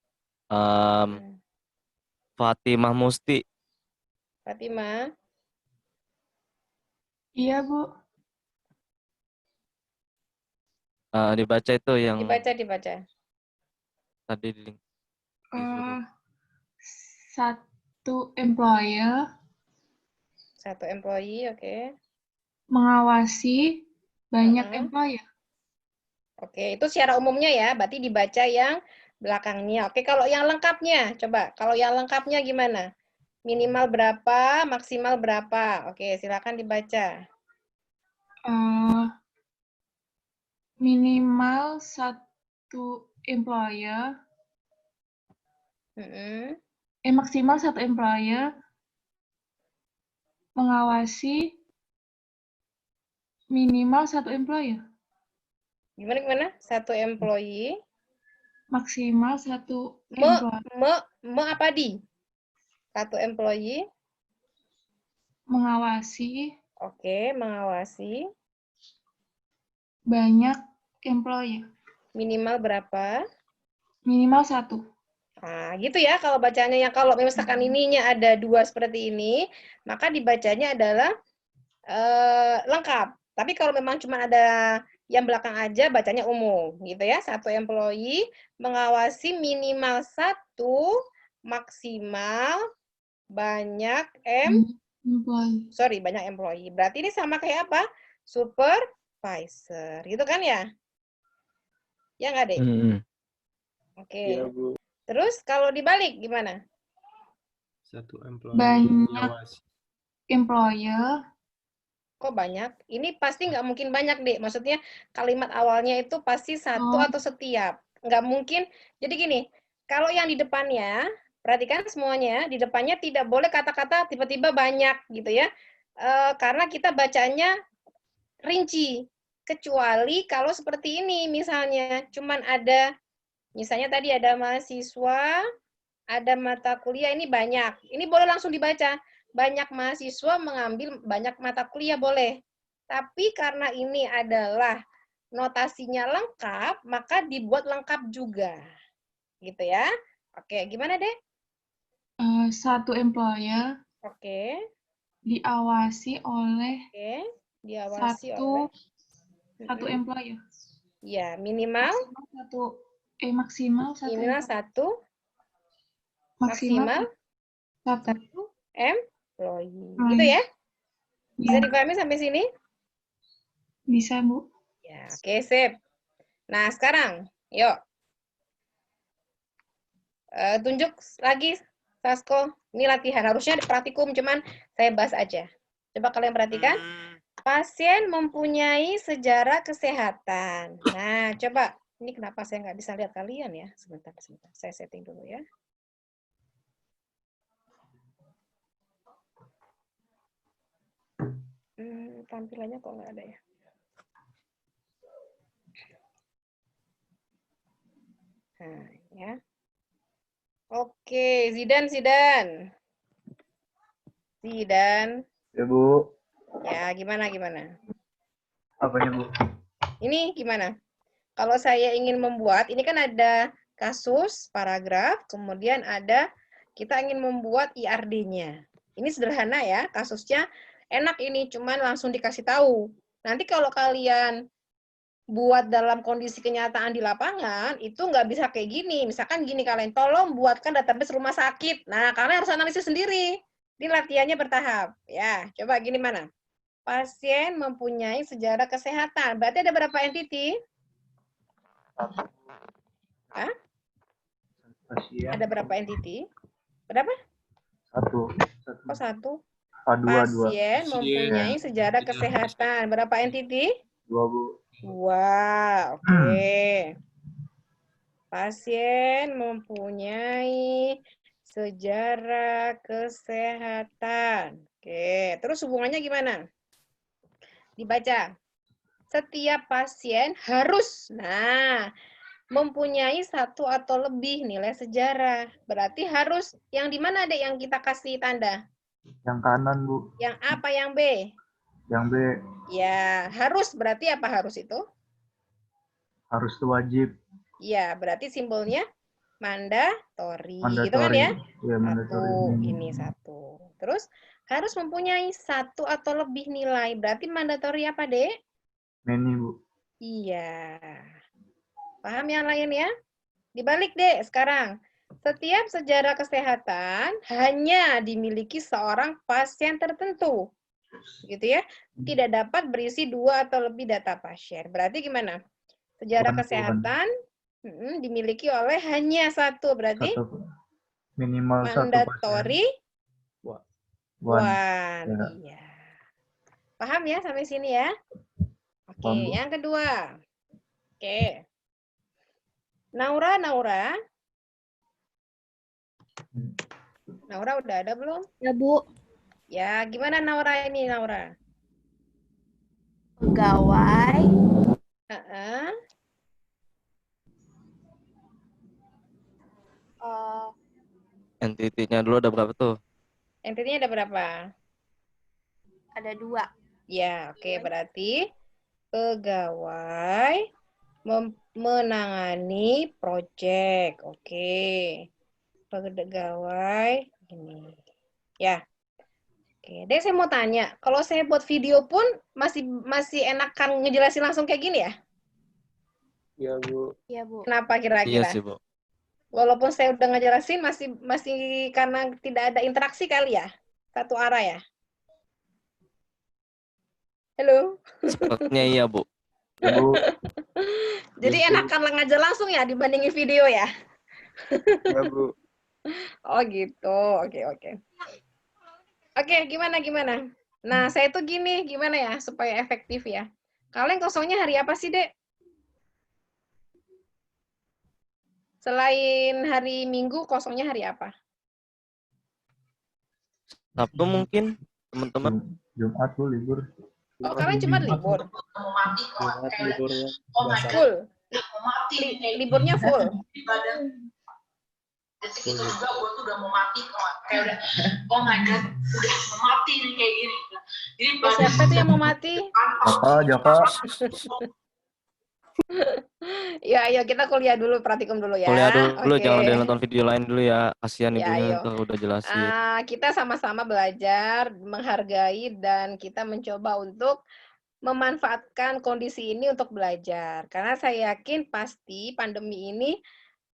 Fatimah Musti. Fatimah? Iya, Bu. Dibaca itu yang Dibaca. tadi disuruh. Satu employer Satu employee, oke. mengawasi banyak employer. Oke, itu secara umumnya ya, berarti dibaca yang belakangnya. Oke, kalau yang lengkapnya, coba. Kalau yang lengkapnya gimana? Minimal berapa, maksimal berapa? Oke, silakan dibaca. Minimal satu employer, maksimal satu employer mengawasi minimal satu employer. Gimana? Satu employee. Maksimal satu employer. Apa di? Satu employee. Mengawasi. Oke, mengawasi. Banyak employer. Minimal berapa? Minimal satu. Nah, gitu ya kalau bacanya. Yang kalau misalkan ininya ada dua seperti ini, maka dibacanya adalah lengkap. Tapi kalau memang cuma ada yang belakang aja, bacanya umum, gitu ya. Satu employee mengawasi minimal satu, maksimal banyak banyak employee. Berarti ini sama kayak apa? Supervisor, gitu kan ya? Ya nggak, Dek? Oke. Iya, Bu. Terus kalau dibalik gimana? Satu employee banyak employer. Kok banyak? Ini pasti nggak mungkin banyak, Dek. Maksudnya kalimat awalnya itu pasti satu atau setiap. Nggak mungkin. Jadi gini, kalau yang di depannya, perhatikan semuanya, di depannya tidak boleh kata-kata tiba-tiba banyak gitu ya. Karena kita bacanya rinci. Kecuali kalau seperti ini misalnya, cuman ada, misalnya tadi ada mahasiswa, ada mata kuliah, ini banyak. Ini boleh langsung dibaca. Banyak mahasiswa mengambil banyak mata kuliah boleh. Tapi karena ini adalah notasinya lengkap, maka dibuat lengkap juga. Gitu ya. Oke, gimana, Dek? Satu employer. Oke. Diawasi oleh diawasi oleh satu employer. Ya, minimal maksimal satu maksimal satu employee. Gitu ya? Bisa dipahami sampai sini? Bisa, Bu. Ya, oke, sip. Nah, sekarang, yuk. Tunjuk lagi, Sasko. Ini latihan. Harusnya praktikum, cuman saya bahas aja. Coba kalian perhatikan. Pasien mempunyai sejarah kesehatan. Nah, coba. Ini kenapa saya nggak bisa lihat kalian ya? Sebentar. Saya setting dulu ya. Tampilannya kok nggak ada ya? Nah, ya. Oke, Zidan. Ya, Bu. Ya, gimana? Apanya, Bu? Ini gimana? Kalau saya ingin membuat, ini kan ada kasus, paragraf, kemudian ada kita ingin membuat IRD-nya. Ini sederhana ya, kasusnya enak ini, cuman langsung dikasih tahu. Nanti kalau kalian buat dalam kondisi kenyataan di lapangan, itu nggak bisa kayak gini. Misalkan gini kalian, tolong buatkan database rumah sakit. Nah, kalian harus analisis sendiri. Ini latihannya bertahap. Ya, coba gini mana? Pasien mempunyai sejarah kesehatan. Berarti ada berapa entity? Hah? Pasien. Ada berapa entity? Berapa? Satu. Oh, satu. Dua. Pasien mempunyai sejarah kesehatan. Berapa entity? Dua, Bu. Wow, oke. Pasien mempunyai sejarah kesehatan. Oke, terus hubungannya gimana? Dibaca. Setiap pasien harus, mempunyai satu atau lebih nilai sejarah. Berarti harus yang di mana deh yang kita kasih tanda? Yang kanan, Bu. Yang A apa yang B? Yang B Ya, harus berarti apa harus itu? harus itu wajib. Ya, berarti simbolnya mandatori. Gitu kan ya? Iya, mandatory. Satu, ini satu. Terus harus mempunyai satu atau lebih nilai. Berarti mandatori apa, Dek? Many, Bu. Iya. Paham yang lain ya? Dibalik, Dek, sekarang. Setiap sejarah kesehatan hanya dimiliki seorang pasien tertentu. Gitu ya. Tidak dapat berisi 2 atau lebih data pasien. Berarti gimana? Sejarah One, kesehatan dimiliki oleh hanya satu. Berarti Satu. Minimal mandatori satu pasien. one. Ya. Iya. Paham ya sampai sini ya? Oke, Paham, Bu. yang kedua. Oke. Naura. Naura udah ada belum? Ya, Bu. Ya, gimana Naura ini, Naura? Pegawai Heeh. Entity-nya dulu ada berapa tuh? Entity-nya ada berapa? ada 2. Ya, oke. Berarti pegawai menangani proyek. Oke. Pegawai ini. Ya. Oke, Dek saya mau tanya, kalau saya buat video pun masih enakan ngejelasin langsung kayak gini ya? Iya, Bu. Iya, Bu. Kenapa Iya kira-kira? sih, Bu. Walaupun saya udah ngejelasin masih karena tidak ada interaksi kali ya? Satu arah ya? Halo? Sepertinya iya, Bu. Ya, Bu. Jadi enakan ngajar langsung ya dibandingin video ya? Iya, Bu. Oh gitu, oke. Oke, gimana? Nah, saya tuh gimana ya supaya efektif ya? Kalian kosongnya hari apa sih, Dek? Selain hari Minggu, kosongnya hari apa? Sabtu mungkin, teman-teman. Jumat, Bu, libur. Oh, kalian cuma libur? Jumat liburnya. Full? Liburnya full? Detik itu juga gue tuh udah mau mati, kayak udah, oh my god, udah mau mati nih kayak gini. Jadi Siapa tuh yang mau mati? Jaka. Ya, ayo kita kuliah dulu, praktikum dulu ya. Kuliah dulu, Oke. jangan dia nonton video lain dulu ya. Kasihan Ya, ibunya ayo. tuh udah jelasin. Kita sama-sama belajar, menghargai, dan kita mencoba untuk memanfaatkan kondisi ini untuk belajar. Karena saya yakin pasti pandemi ini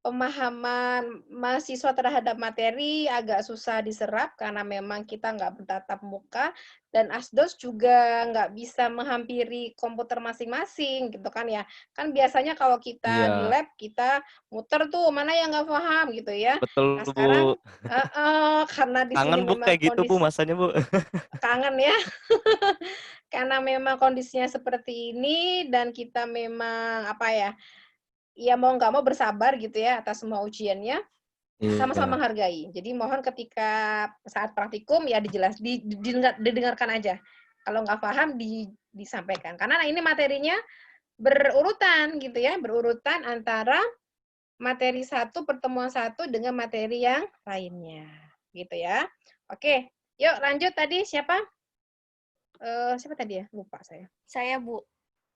pemahaman mahasiswa terhadap materi agak susah diserap karena memang kita nggak bertatap muka dan asdos juga nggak bisa menghampiri komputer masing-masing gitu kan ya. Kan biasanya kalau kita Iya. di lab kita muter tuh mana yang nggak paham gitu ya. Betul, Nah, Bu. sekarang karena di sini Kangen, Bu, memang kayak gitu, Bu, kondisi masanya, Bu. kangen ya. Karena memang kondisinya seperti ini dan kita memang ya mau nggak mau bersabar gitu ya atas semua ujiannya, sama-sama Iya. menghargai. Jadi mohon ketika saat praktikum ya didengarkan aja. Kalau nggak paham disampaikan. Karena ini materinya berurutan gitu ya, berurutan antara materi satu, pertemuan satu dengan materi yang lainnya. Gitu ya. Oke, yuk lanjut tadi siapa? Siapa tadi ya? Lupa saya. Saya, Bu.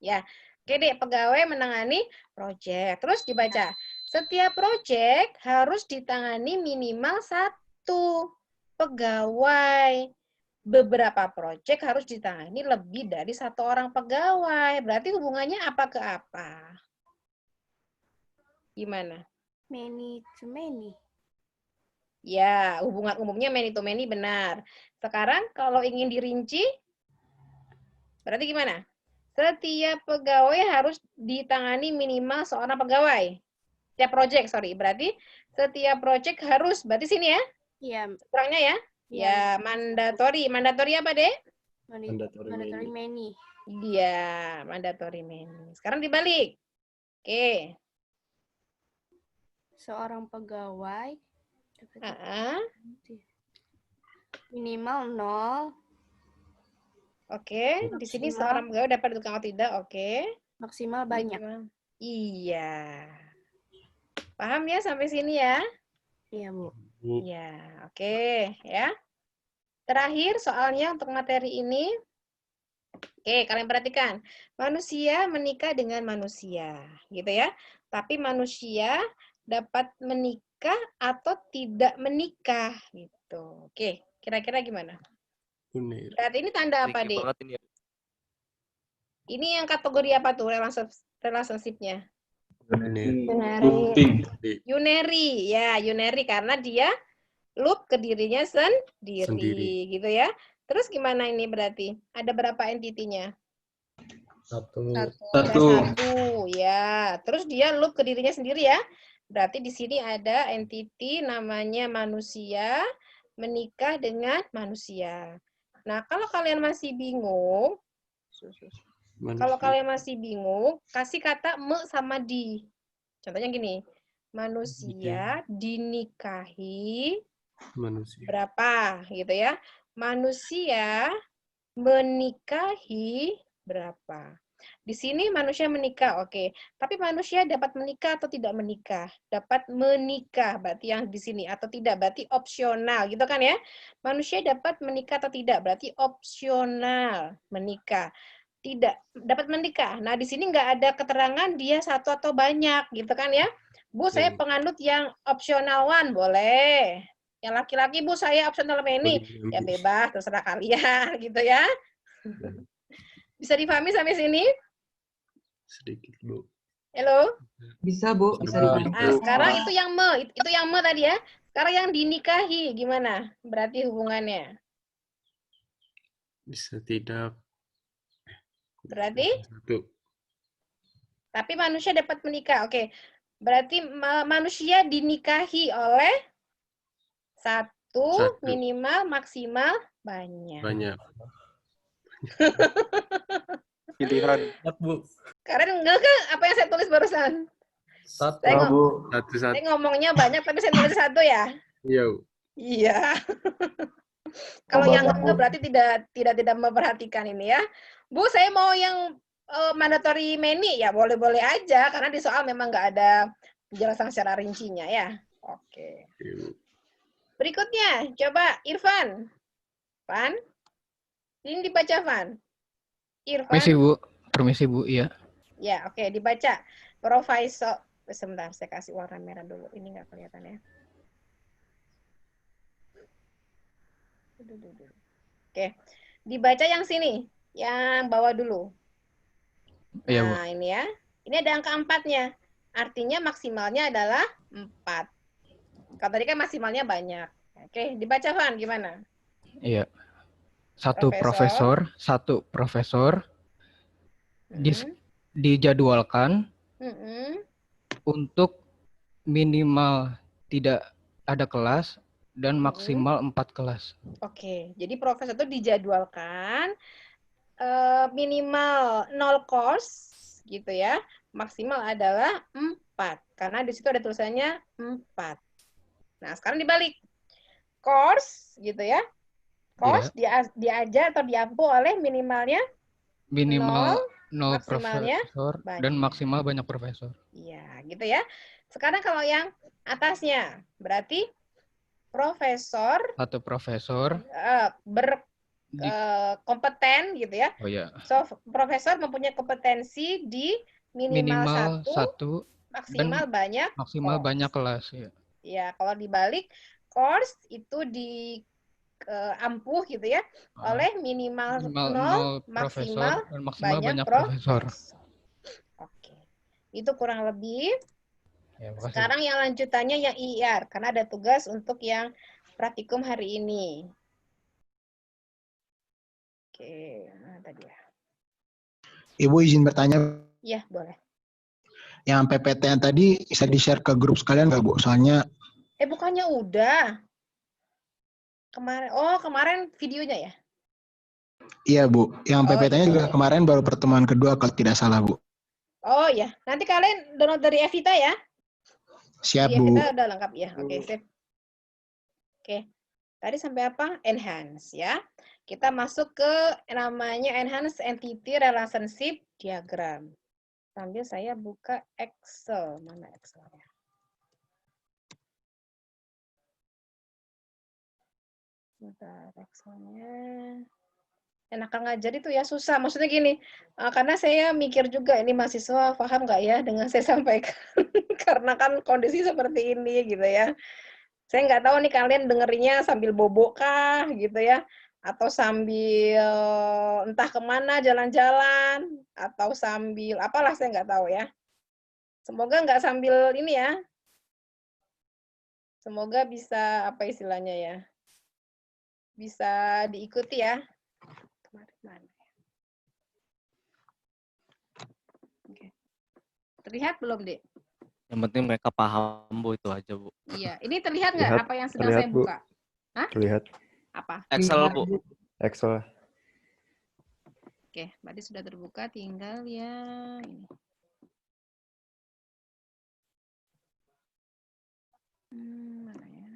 Ya, oke deh, pegawai menangani proyek. Terus dibaca, setiap proyek harus ditangani minimal 1 pegawai. Beberapa proyek harus ditangani lebih dari 1 orang pegawai. Berarti hubungannya apa ke apa? Gimana? Many to many. Ya, hubungan umumnya many to many benar. Sekarang kalau ingin dirinci, berarti gimana? Setiap pegawai harus ditangani minimal seorang pegawai. Setiap project, sorry. Berarti setiap project harus, berarti sini ya? Iya. Kurangnya ya? Ya, mandatory. Mandatory apa, Dek? Mandatory many. Iya, mandatory many. Sekarang dibalik. Oke. Seorang pegawai Ah, minimal 0, Oke, di sini Maksimal. seorang pegawai dapat didukung atau tidak? Oke. maksimal Ini banyak. gimana? Iya. Paham ya sampai sini ya? Iya, Bu. Ya, oke ya. Terakhir soalnya untuk materi ini. Oke, kalian perhatikan. Manusia menikah dengan manusia, gitu ya. Tapi manusia dapat menikah atau tidak menikah, gitu. Oke, kira-kira gimana? Berarti ini tanda apa, Tricky Dik? banget ini ya. Ini yang kategori apa tuh relationship-nya? Unary, ya unary karena dia loop ke dirinya sendiri, gitu ya. Terus gimana ini berarti? Ada berapa entitinya? Satu. Ada satu, ya. Terus dia loop ke dirinya sendiri ya. Berarti di sini ada entiti namanya manusia menikah dengan manusia. Nah, kalau kalian masih bingung, kasih kata me sama di. Contohnya gini, manusia dinikahi berapa, gitu ya. Manusia menikahi berapa. Di sini manusia menikah, oke. Tapi manusia dapat menikah atau tidak menikah? Dapat menikah, berarti yang di sini. Atau tidak, berarti opsional, gitu kan ya. Manusia dapat menikah atau tidak, berarti opsional menikah. Tidak dapat menikah. Nah, di sini nggak ada keterangan dia satu atau banyak, gitu kan ya. Bu, saya penganut yang optional one, boleh. Yang laki-laki, Bu, saya optional many. Ya bebas, terserah kalian, gitu ya. Bisa dipahami sampai sini? Sedikit, Bu. Halo? Bisa, Bu. Bisa dipahami. Nah, sekarang itu yang me tadi ya. Sekarang yang dinikahi, gimana? Berarti hubungannya. Bisa tidak. Berarti? Satu. Tapi manusia dapat menikah. Oke. Berarti manusia dinikahi oleh satu, minimal, maksimal, banyak. Pilihan. Bu. Karena enggak kan apa yang saya tulis barusan? Saya ngomongnya banyak, tapi saya tulis satu ya? Iya. Kalau yang enggak berarti tidak memperhatikan ini ya. Bu, saya mau yang mandatory many, ya boleh-boleh aja, karena di soal memang nggak ada penjelasan secara rincinya ya. Oke. Berikutnya, coba Irfan. Van? Ini dibaca, Van. Irfan. Permisi, Bu, iya. Ya, oke, dibaca. Profesor, sebentar, saya kasih warna merah dulu. Ini nggak kelihatan ya. Oke, dibaca yang sini, yang bawah dulu. Iya, Bu. Nah, ini ya. Ini ada angka 4-nya. Artinya maksimalnya adalah 4. Kalau tadi kan maksimalnya banyak. Oke, dibaca, Van, gimana? Iya. Satu profesor. Dijadwalkan untuk minimal tidak ada kelas dan maksimal 4 kelas. Oke, jadi profesor itu dijadwalkan minimal 0 course gitu ya. Maksimal adalah 4 karena di situ ada tulisannya 4. Nah, sekarang dibalik. Course gitu ya. Course diajar atau diampu oleh minimalnya minimal 0 maksimalnya profesor dan maksimal banyak profesor. Iya, gitu ya. Sekarang kalau yang atasnya berarti profesor satu profesor kompeten gitu ya. Oh ya. So, profesor mempunyai kompetensi di minimal satu maksimal dan banyak maksimal course. banyak kelas ya. Ya, kalau dibalik course itu ampuh gitu ya oleh minimal 0, profesor maksimal dan maksimal banyak profesor. profesor. Oke. Itu kurang lebih. Ya, makasih. Sekarang yang lanjutannya yang IR karena ada tugas untuk yang praktikum hari ini. Oke, nah tadi ya. Ibu izin bertanya, Iya, boleh. yang PPT yang tadi bisa di-share ke grup sekalian nggak, Bu? Soalnya Bukannya udah. Kemarin videonya ya? iya, Bu. Yang PPT-nya juga kemarin baru pertemuan kedua kalau tidak salah, Bu. Oh ya, nanti kalian download dari Evita ya? Siap, Di Bu. Evita udah lengkap ya. Oke, sip. Oke. Tadi sampai apa? Enhance ya. Kita masuk ke namanya Enhance Entity Relationship Diagram. Sambil saya buka Excel. Mana Excelnya? Bentar, Excelnya. Enak ngajar itu ya susah. Maksudnya gini, karena saya mikir juga ini mahasiswa paham nggak ya dengan saya sampaikan. Karena kan kondisi seperti ini gitu ya. Saya nggak tahu nih kalian dengerinnya sambil bobok kah gitu ya. Atau sambil entah kemana jalan-jalan. Atau sambil apalah saya nggak tahu ya. Semoga nggak sambil ini ya. Semoga bisa apa istilahnya ya. Bisa diikuti ya. Oke. Terlihat belum, Dek? Yang penting mereka paham, Bu, itu aja, Bu. Iya, ini terlihat nggak apa yang sedang saya buka? Hah? Terlihat. Apa? Excel, Bu. Excel. Oke, berarti sudah terbuka, tinggal ya ini. Mana ya?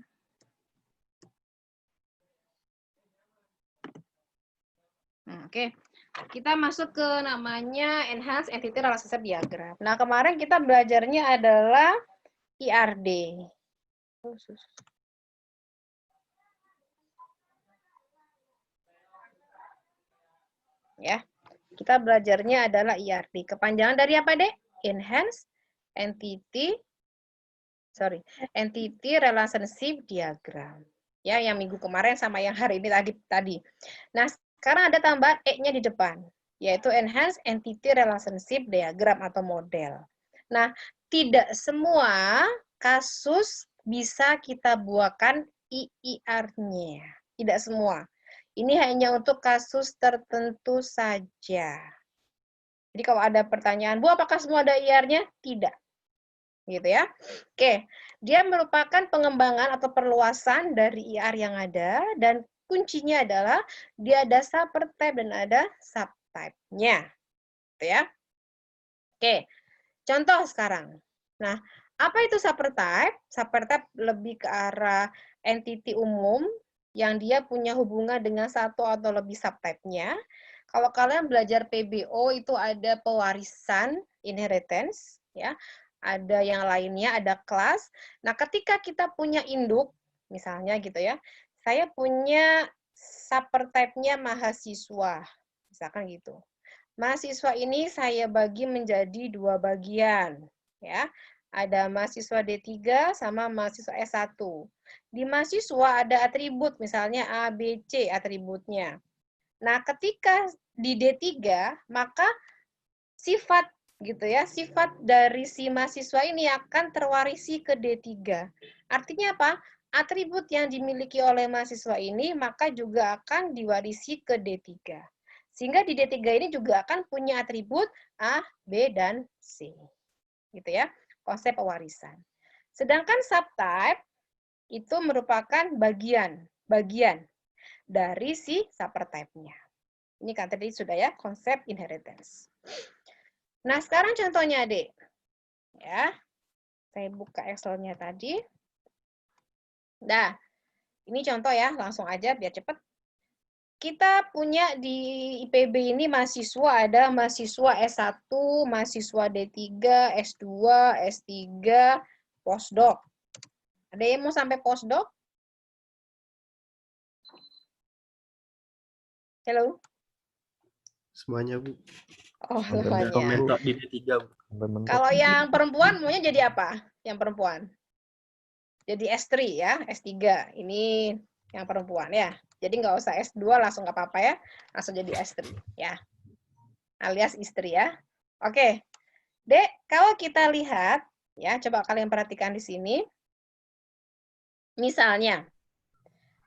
Nah, oke. Kita masuk ke namanya Enhance Entity Relationship Diagram. Nah, kemarin kita belajarnya adalah IRD. Ya, kita belajarnya adalah IRD. Kepanjangan dari apa, Dek? Enhance Entity Relationship Diagram. Ya, yang minggu kemarin sama yang hari ini tadi. Nah, sekarang ada tambahan E-nya di depan, yaitu Enhance Entity Relationship Diagram atau model. Nah, tidak semua kasus bisa kita buatkan IIR-nya. Tidak semua. Ini hanya untuk kasus tertentu saja. Jadi kalau ada pertanyaan, Bu, apakah semua ada IR-nya? Tidak. Gitu ya. Oke, dia merupakan pengembangan atau perluasan dari IR yang ada, dan kuncinya adalah dia ada subtype dan ada subtype-nya. Gitu ya. Oke, contoh sekarang. Nah, apa itu subtype? Subtype lebih ke arah entity umum yang dia punya hubungan dengan satu atau lebih subtype-nya. Kalau kalian belajar PBO itu ada pewarisan, inheritance, ya. Ada yang lainnya, ada kelas. Nah, ketika kita punya induk, misalnya gitu ya, saya punya subtype-nya mahasiswa, misalkan gitu. Mahasiswa ini saya bagi menjadi 2 bagian, ya. Ada mahasiswa D3 sama mahasiswa S1. Di mahasiswa ada atribut, misalnya A, B, C atributnya. Nah, ketika di D3, maka sifat gitu ya, sifat dari si mahasiswa ini akan terwarisi ke D3. Artinya apa? Atribut yang dimiliki oleh mahasiswa ini maka juga akan diwarisi ke D3. Sehingga di D3 ini juga akan punya atribut A, B, dan C. Gitu ya, konsep pewarisan. Sedangkan subtype itu merupakan bagian dari si subtype-nya. Ini kan tadi sudah ya, konsep inheritance. Nah, sekarang contohnya, Dek. Ya. Saya buka Excel-nya tadi. Nah, ini contoh ya, langsung aja biar cepat. Kita punya di IPB ini mahasiswa, ada mahasiswa S1, mahasiswa D3, S2, S3, postdoc. Ada yang mau sampai postdoc? Hello? Semuanya, Bu. Oh, Sampai semuanya. komentar di D3, Bu. Kalau yang perempuan maunya jadi apa? Yang perempuan? Jadi S3 ya, S3. Ini yang perempuan ya. Jadi nggak usah S2 langsung nggak apa-apa ya. Langsung jadi S3 ya. Alias istri ya. Oke. Dek, kalau kita lihat ya, coba kalian perhatikan di sini. Misalnya,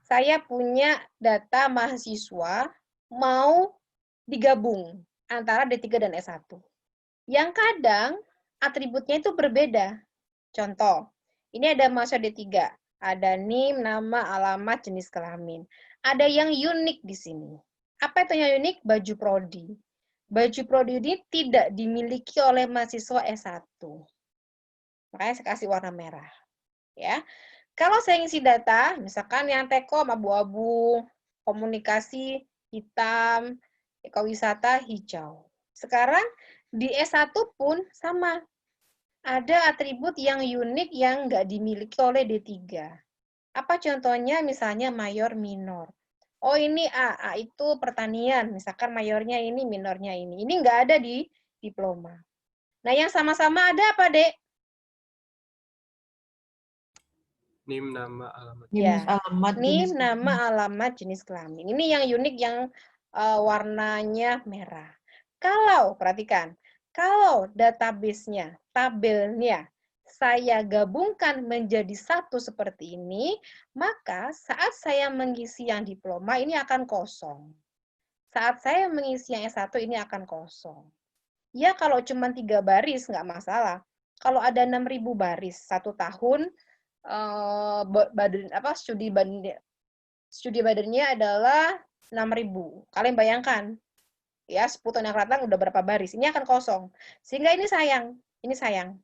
saya punya data mahasiswa mau digabung antara D3 dan S1. Yang kadang atributnya itu berbeda. Contoh, ini ada mahasiswa D3. Ada NIM, nama, alamat, jenis kelamin. Ada yang unik di sini. Apa itu yang unik? Baju prodi. Baju prodi ini tidak dimiliki oleh mahasiswa S1. Makanya saya kasih warna merah. Ya. Kalau saya ngisi data, misalkan yang Tekom abu-abu, komunikasi hitam, ekowisata hijau. Sekarang di S1 pun sama. Ada atribut yang unik yang nggak dimiliki oleh D3. Apa contohnya? Misalnya mayor minor. Oh ini A itu pertanian, misalkan mayornya ini, minornya ini. Ini nggak ada di diploma. Nah yang sama-sama ada apa, Dek? NIM, nama, alamat. Ya, alamat, NIM, jenis nama, alamat, jenis kelamin. Ini yang unik yang warnanya merah. Kalau, perhatikan, kalau database-nya, tabelnya, saya gabungkan menjadi satu seperti ini, maka saat saya mengisi yang diploma, ini akan kosong. Saat saya mengisi yang S1, ini akan kosong. Ya, kalau cuma 3 baris, nggak masalah. Kalau ada 6.000 baris, 1 tahun, studi badannya adalah 6.000. Kalian bayangkan, ya 10 tahun yang datang udah berapa baris? Ini akan kosong. Sehingga ini sayang. Ini sayang.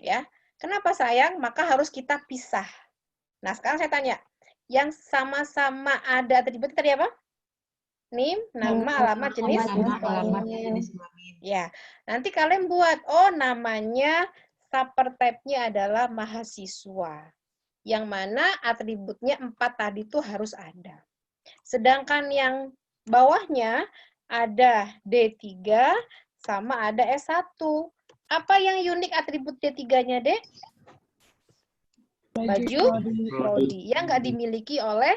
Ya, kenapa sayang? Maka harus kita pisah. Nah, sekarang saya tanya, yang sama-sama ada atribut tadi apa? NIM, nama, alamat, jenis kelamin. Ya, nanti kalian buat, oh namanya subtype-nya adalah mahasiswa. Yang mana atributnya 4 tadi itu harus ada. Sedangkan yang bawahnya ada D3 sama ada S1. Apa yang unik atribut D3-nya, Dek? Baju prodi yang nggak dimiliki oleh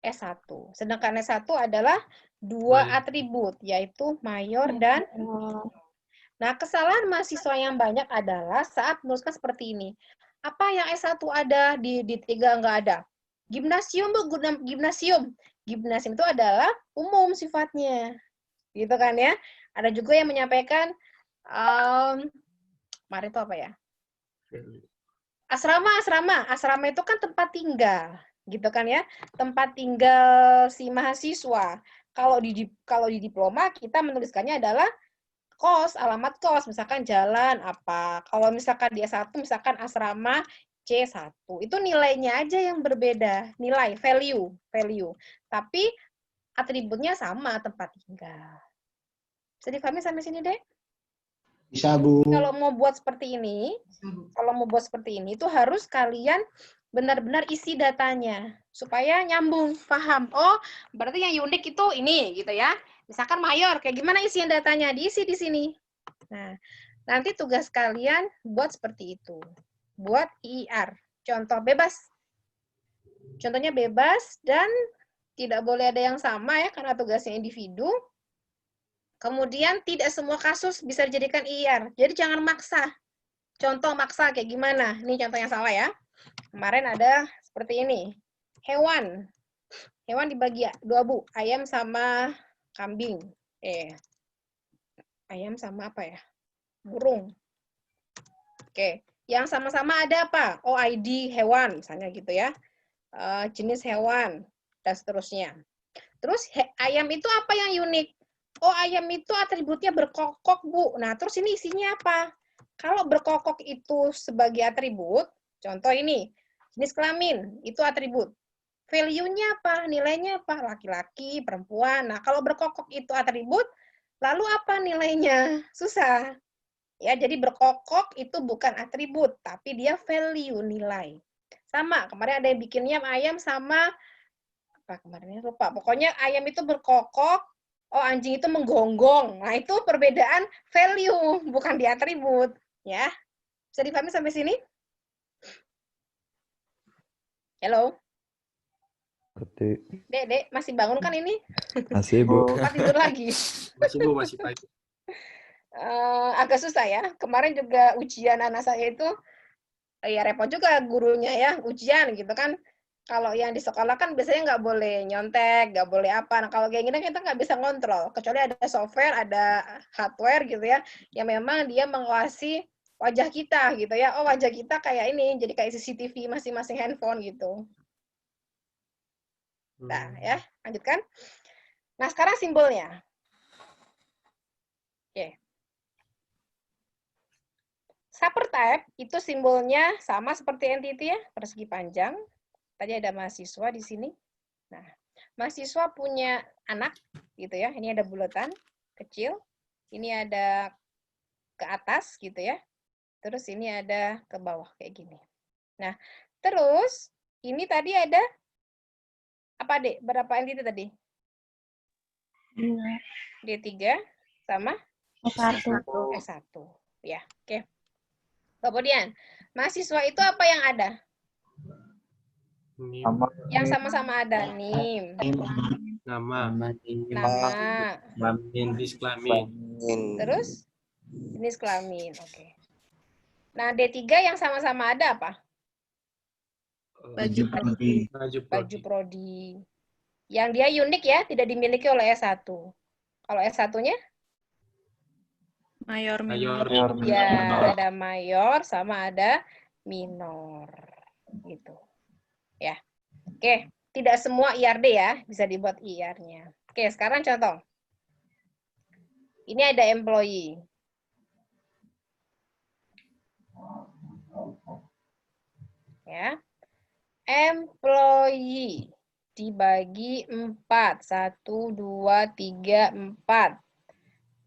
S1. Sedangkan S1 adalah 2 atribut, yaitu mayor dan minor. Nah, kesalahan mahasiswa yang banyak adalah saat menuliskan seperti ini. Apa yang S1 ada, di D3 nggak ada? Gimnasium, Bu, gimnasium. Gimnasium itu adalah umum sifatnya. Gitu kan ya. Ada juga yang menyampaikan, kemarin itu apa ya? Asrama itu kan tempat tinggal, gitu kan ya, tempat tinggal si mahasiswa. Kalau di diploma kita menuliskannya adalah kos, alamat kos, misalkan jalan apa. Kalau misalkan di S1 misalkan asrama C1. Itu nilainya aja yang berbeda, nilai value. Tapi atributnya sama, tempat tinggal. Bisa dipahami sampai sini, Dek? Bisa, Bu. Kalau mau buat seperti ini, itu harus kalian benar-benar isi datanya supaya nyambung, paham. Oh, berarti yang unik itu ini gitu ya. Misalkan mayor, kayak gimana isian datanya? Diisi di sini. Nah, nanti tugas kalian buat seperti itu. Buat IR. Contoh bebas. Contohnya bebas dan tidak boleh ada yang sama ya karena tugasnya individu. Kemudian tidak semua kasus bisa dijadikan IR. Jadi jangan maksa. Contoh maksa kayak gimana? Ini contoh yang salah ya. Kemarin ada seperti ini. Hewan. Hewan dibagi 2, Bu. Ayam sama kambing. Ayam sama apa ya? Burung. Oke. Yang sama-sama ada apa? Oh, ID hewan. Misalnya gitu ya. Jenis hewan. Dan seterusnya. Terus ayam itu apa yang unik? Oh, ayam itu atributnya berkokok, Bu. Nah, terus ini isinya apa? Kalau berkokok itu sebagai atribut, contoh ini, jenis kelamin, itu atribut. Value-nya apa? Nilainya apa? Laki-laki, perempuan. Nah, kalau berkokok itu atribut, lalu apa nilainya? Susah. Ya, jadi berkokok itu bukan atribut, tapi dia value, nilai. Sama, kemarin ada yang bikinnya ayam sama apa kemarin lupa. Pokoknya ayam itu berkokok, oh anjing itu menggonggong. Nah, itu perbedaan value, bukan di atribut, ya. Bisa dipahami sampai sini? Halo. Dek, masih bangun kan ini? Masih, Bu. Apa tidur lagi? Masih, Bu, masih pagi. Agak susah ya. Kemarin juga ujian anak saya itu, ya repot juga gurunya ya, ujian gitu kan. Kalau yang di sekolah kan biasanya nggak boleh nyontek, nggak boleh apa. Nah, kalau kayak gini kita nggak bisa ngontrol. Kecuali ada software, ada hardware gitu ya, yang memang dia mengawasi wajah kita gitu ya. Oh, wajah kita kayak ini, jadi kayak CCTV masing-masing handphone gitu. Nah, ya, lanjutkan. Nah, sekarang simbolnya. Oke. Subtype itu simbolnya sama seperti entity ya, persegi panjang. Tadi ada mahasiswa di sini. Nah, mahasiswa punya anak gitu ya. Ini ada bulatan kecil. Ini ada ke atas gitu ya. Terus ini ada ke bawah kayak gini. Nah, terus ini tadi ada apa, Dek? Berapa entity tadi? D3 sama S1. S1. Ya, oke. Kemudian, mahasiswa itu apa yang ada? Yang sama-sama ada. NIM. Nama. Jenis kelamin. Terus? Jenis kelamin. Oke. Nah, D3 yang sama-sama ada apa? Baju prodi. Baju prodi. Yang dia unik ya, tidak dimiliki oleh S1. Kalau S1-nya? Mayor, minor. Ya, ada mayor sama ada minor. Gitu. Ya. Oke, tidak semua IRD ya, bisa dibuat IR-nya. Oke, sekarang contoh. Ini ada employee. Ya. Employee dibagi 4. 1, 2, 3, 4.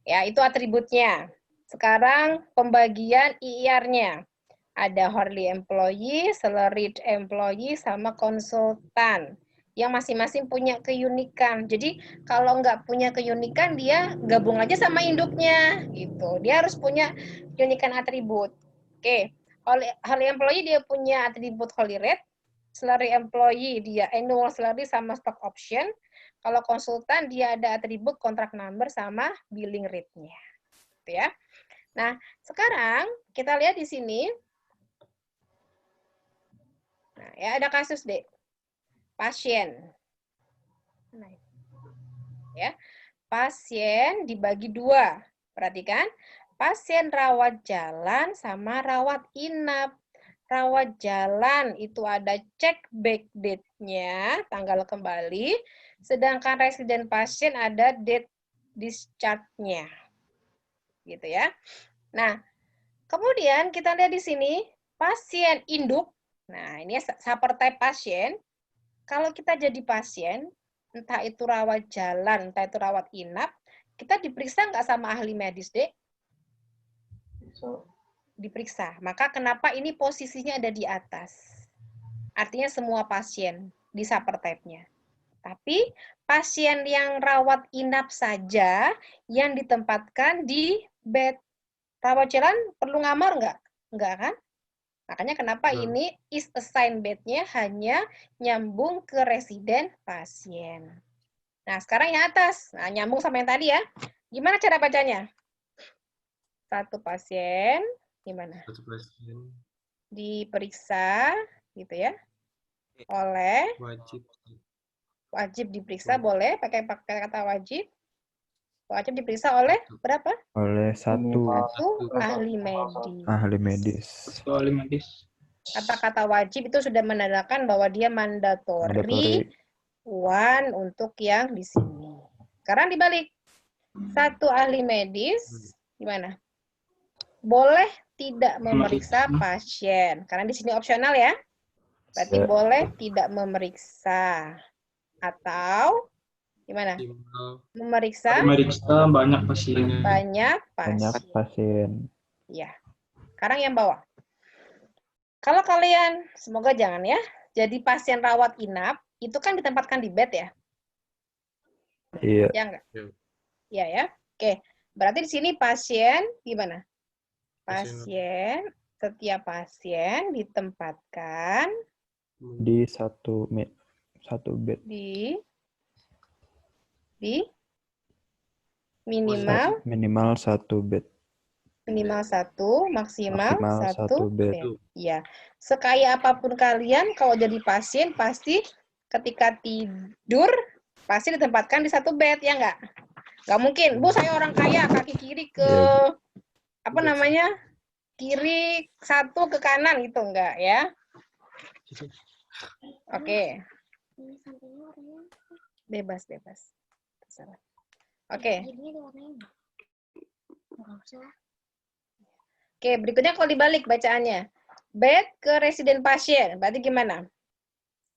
Ya, itu atributnya. Sekarang pembagian IR-nya. Ada hourly employee, salaried employee, sama konsultan. Yang masing-masing punya keunikan. Jadi, kalau nggak punya keunikan, dia gabung aja sama induknya. Gitu. Dia harus punya keunikan atribut. Oke. Hourly employee dia punya atribut hourly rate. Salary employee dia annual salary sama stock option. Kalau konsultan dia ada atribut contract number sama billing rate-nya. Gitu ya. Nah, sekarang kita lihat di sini. Nah, ya ada kasus deh. Pasien. Nah, ya. Pasien dibagi 2. Perhatikan, pasien rawat jalan sama rawat inap. Rawat jalan itu ada check back date-nya, tanggal kembali, sedangkan residen pasien ada date discharge-nya. Gitu ya. Nah, kemudian kita lihat di sini, pasien induk. Nah, ini subtype pasien. Kalau kita jadi pasien, entah itu rawat jalan, entah itu rawat inap, kita diperiksa nggak sama ahli medis, Dek? Diperiksa. Maka kenapa ini posisinya ada di atas? Artinya semua pasien di subtype-nya. Tapi pasien yang rawat inap saja yang ditempatkan di bed. Rawat jalan perlu ngamar nggak? Nggak kan? Makanya kenapa ini is assigned bed-nya hanya nyambung ke residen pasien. Nah, sekarang yang atas. Nah, nyambung sama yang tadi ya. Gimana cara bacanya? Satu pasien. Gimana? Diperiksa, gitu ya, oleh wajib diperiksa, boleh pakai kata wajib. Wajib diperiksa oleh berapa? Oleh satu ahli medis. ahli medis. Ahli medis. Kata-kata wajib itu sudah menandakan bahwa dia mandatory one untuk yang di sini. Sekarang dibalik. Satu ahli medis, gimana? Boleh tidak memeriksa pasien. Karena di sini opsional ya. Berarti boleh tidak memeriksa. Atau gimana? Memeriksa Banyak pasien. Banyak pasien. Ya. Sekarang yang bawah. Kalau kalian, semoga jangan ya, jadi pasien rawat inap, itu kan ditempatkan di bed ya? Iya. Ya enggak? Iya ya. Oke. Berarti di sini pasien gimana? Setiap pasien ditempatkan Di satu bed. di minimal Minimal satu bed. maksimal satu bed. bed. Iya. Sekaya apapun kalian, kalau jadi pasien pasti ketika tidur pasti ditempatkan di satu bed, ya enggak? Nggak mungkin, Bu, saya orang kaya, kaki kiri ke apa namanya? Kiri satu ke kanan gitu, enggak ya? Oke. Bebas. Terserah. Oke. Oke, berikutnya kalau dibalik bacaannya. Bed ke residen pasien. Berarti gimana?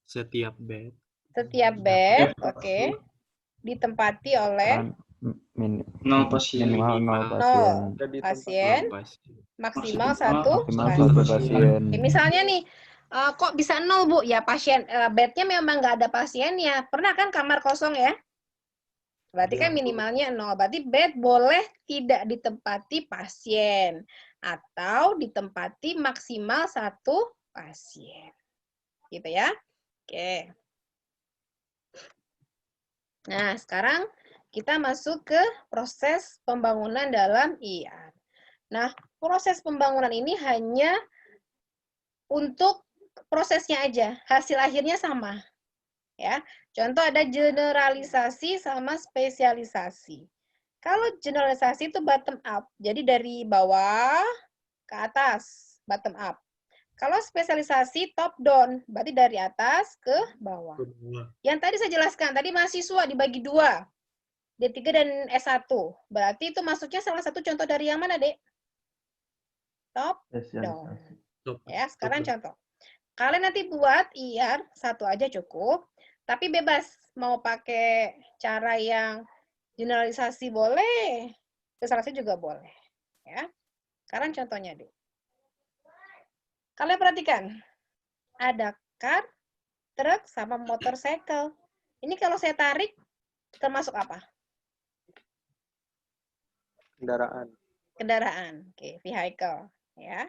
Setiap bed. Oke. Ditempati oleh Nol pasien. Minimal 0 pasien. Maksimal satu pasien. Oke, misalnya nih, kok bisa 0, Bu? Ya, bednya memang nggak ada pasiennya. Pernah kan kamar kosong ya? Berarti kan minimalnya 0. Berarti bed boleh tidak ditempati pasien. Atau ditempati maksimal 1 pasien. Gitu ya. Oke. Nah, sekarang kita masuk ke proses pembangunan dalam IR. Nah, proses pembangunan ini hanya untuk prosesnya aja. Hasil akhirnya sama. Ya. Contoh ada generalisasi sama spesialisasi. Kalau generalisasi itu bottom up, jadi dari bawah ke atas, bottom up. Kalau spesialisasi top down, berarti dari atas ke bawah. Yang tadi saya jelaskan, tadi mahasiswa dibagi 2, D3 dan S1. Berarti itu masuknya salah satu contoh dari yang mana, Dek? Top down. Ya, sekarang contoh. Kalian nanti buat IR 1 aja cukup, tapi bebas mau pakai cara yang generalisasi boleh, spesialisasi juga boleh. Ya. Sekarang contohnya, Dek. Kalian perhatikan, ada car, truk, sama motorcycle. Ini kalau saya tarik, termasuk apa? Kendaraan. Oke, vehicle. Ya.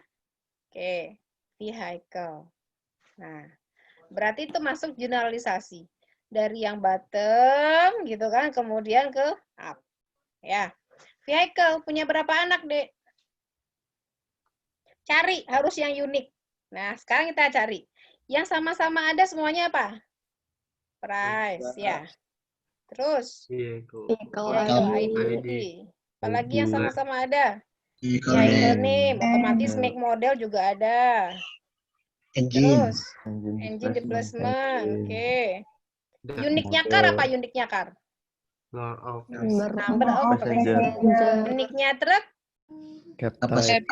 Oke, vehicle. Nah, berarti itu masuk generalisasi. Dari yang bottom, gitu kan, kemudian ke up. Ya. Vehicle, punya berapa anak, Dek? Cari, harus yang unik. Nah, sekarang kita cari. Yang sama-sama ada semuanya apa? Price, ya. Terus? Vehicle ID. Apalagi yang sama-sama ada? Vehicle name. Otomatis make model juga ada. Terus? Engine replacement. Oke. Uniknya car apa uniknya car? Number of passenger. Uniknya truk? Capacity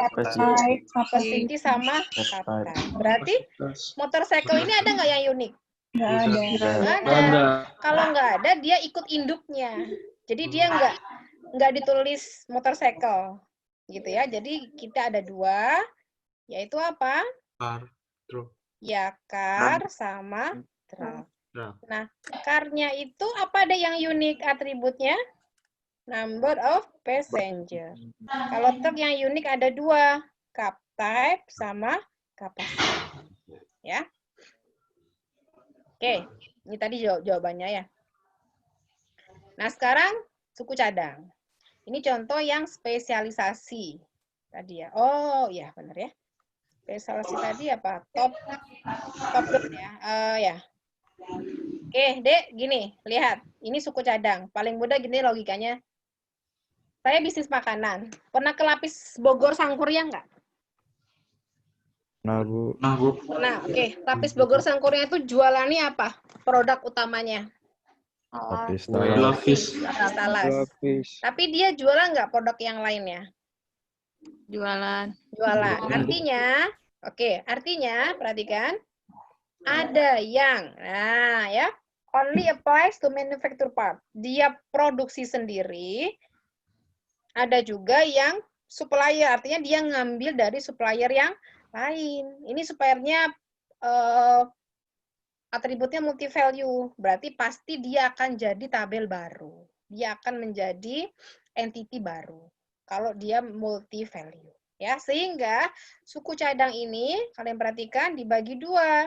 sama capacity. Berarti motorcycle ini ada nggak yang unik? Nggak ada. Kalau nggak ada, dia ikut induknya. Jadi dia nggak ditulis motorcycle, gitu ya. Jadi kita ada 2, yaitu apa? Car, truk. Ya, car sama truk. Nah, car-nya itu apa ada yang unik atributnya? Number of passenger. Kalau truk yang unik ada 2, cup type sama capacity. Ya. Oke, ini tadi jawabannya ya. Nah, sekarang suku cadang. Ini contoh yang spesialisasi tadi ya. Oh, ya benar ya. Spesialisasi tadi apa? Top down ya. Ya. Oke, Dek, gini, lihat. Ini suku cadang. Paling mudah gini logikanya. Saya bisnis makanan. Pernah ke Lapis Bogor Sangkuriang nggak? Nah, Bu. Nah, oke. Lapis Bogor Sangkuriang itu jualannya apa? Produk utamanya? Lapis. Talas. Tapi dia jualan nggak produk yang lainnya? Jualan. Artinya, artinya perhatikan. Ada yang, nah ya, only applies to manufacture part. Dia produksi sendiri. Ada juga yang supplier, artinya dia ngambil dari supplier yang lain. Ini suppliernya atributnya multi value, berarti pasti dia akan jadi tabel baru. Dia akan menjadi entity baru kalau dia multi value. Ya, sehingga suku cadang ini kalian perhatikan dibagi dua,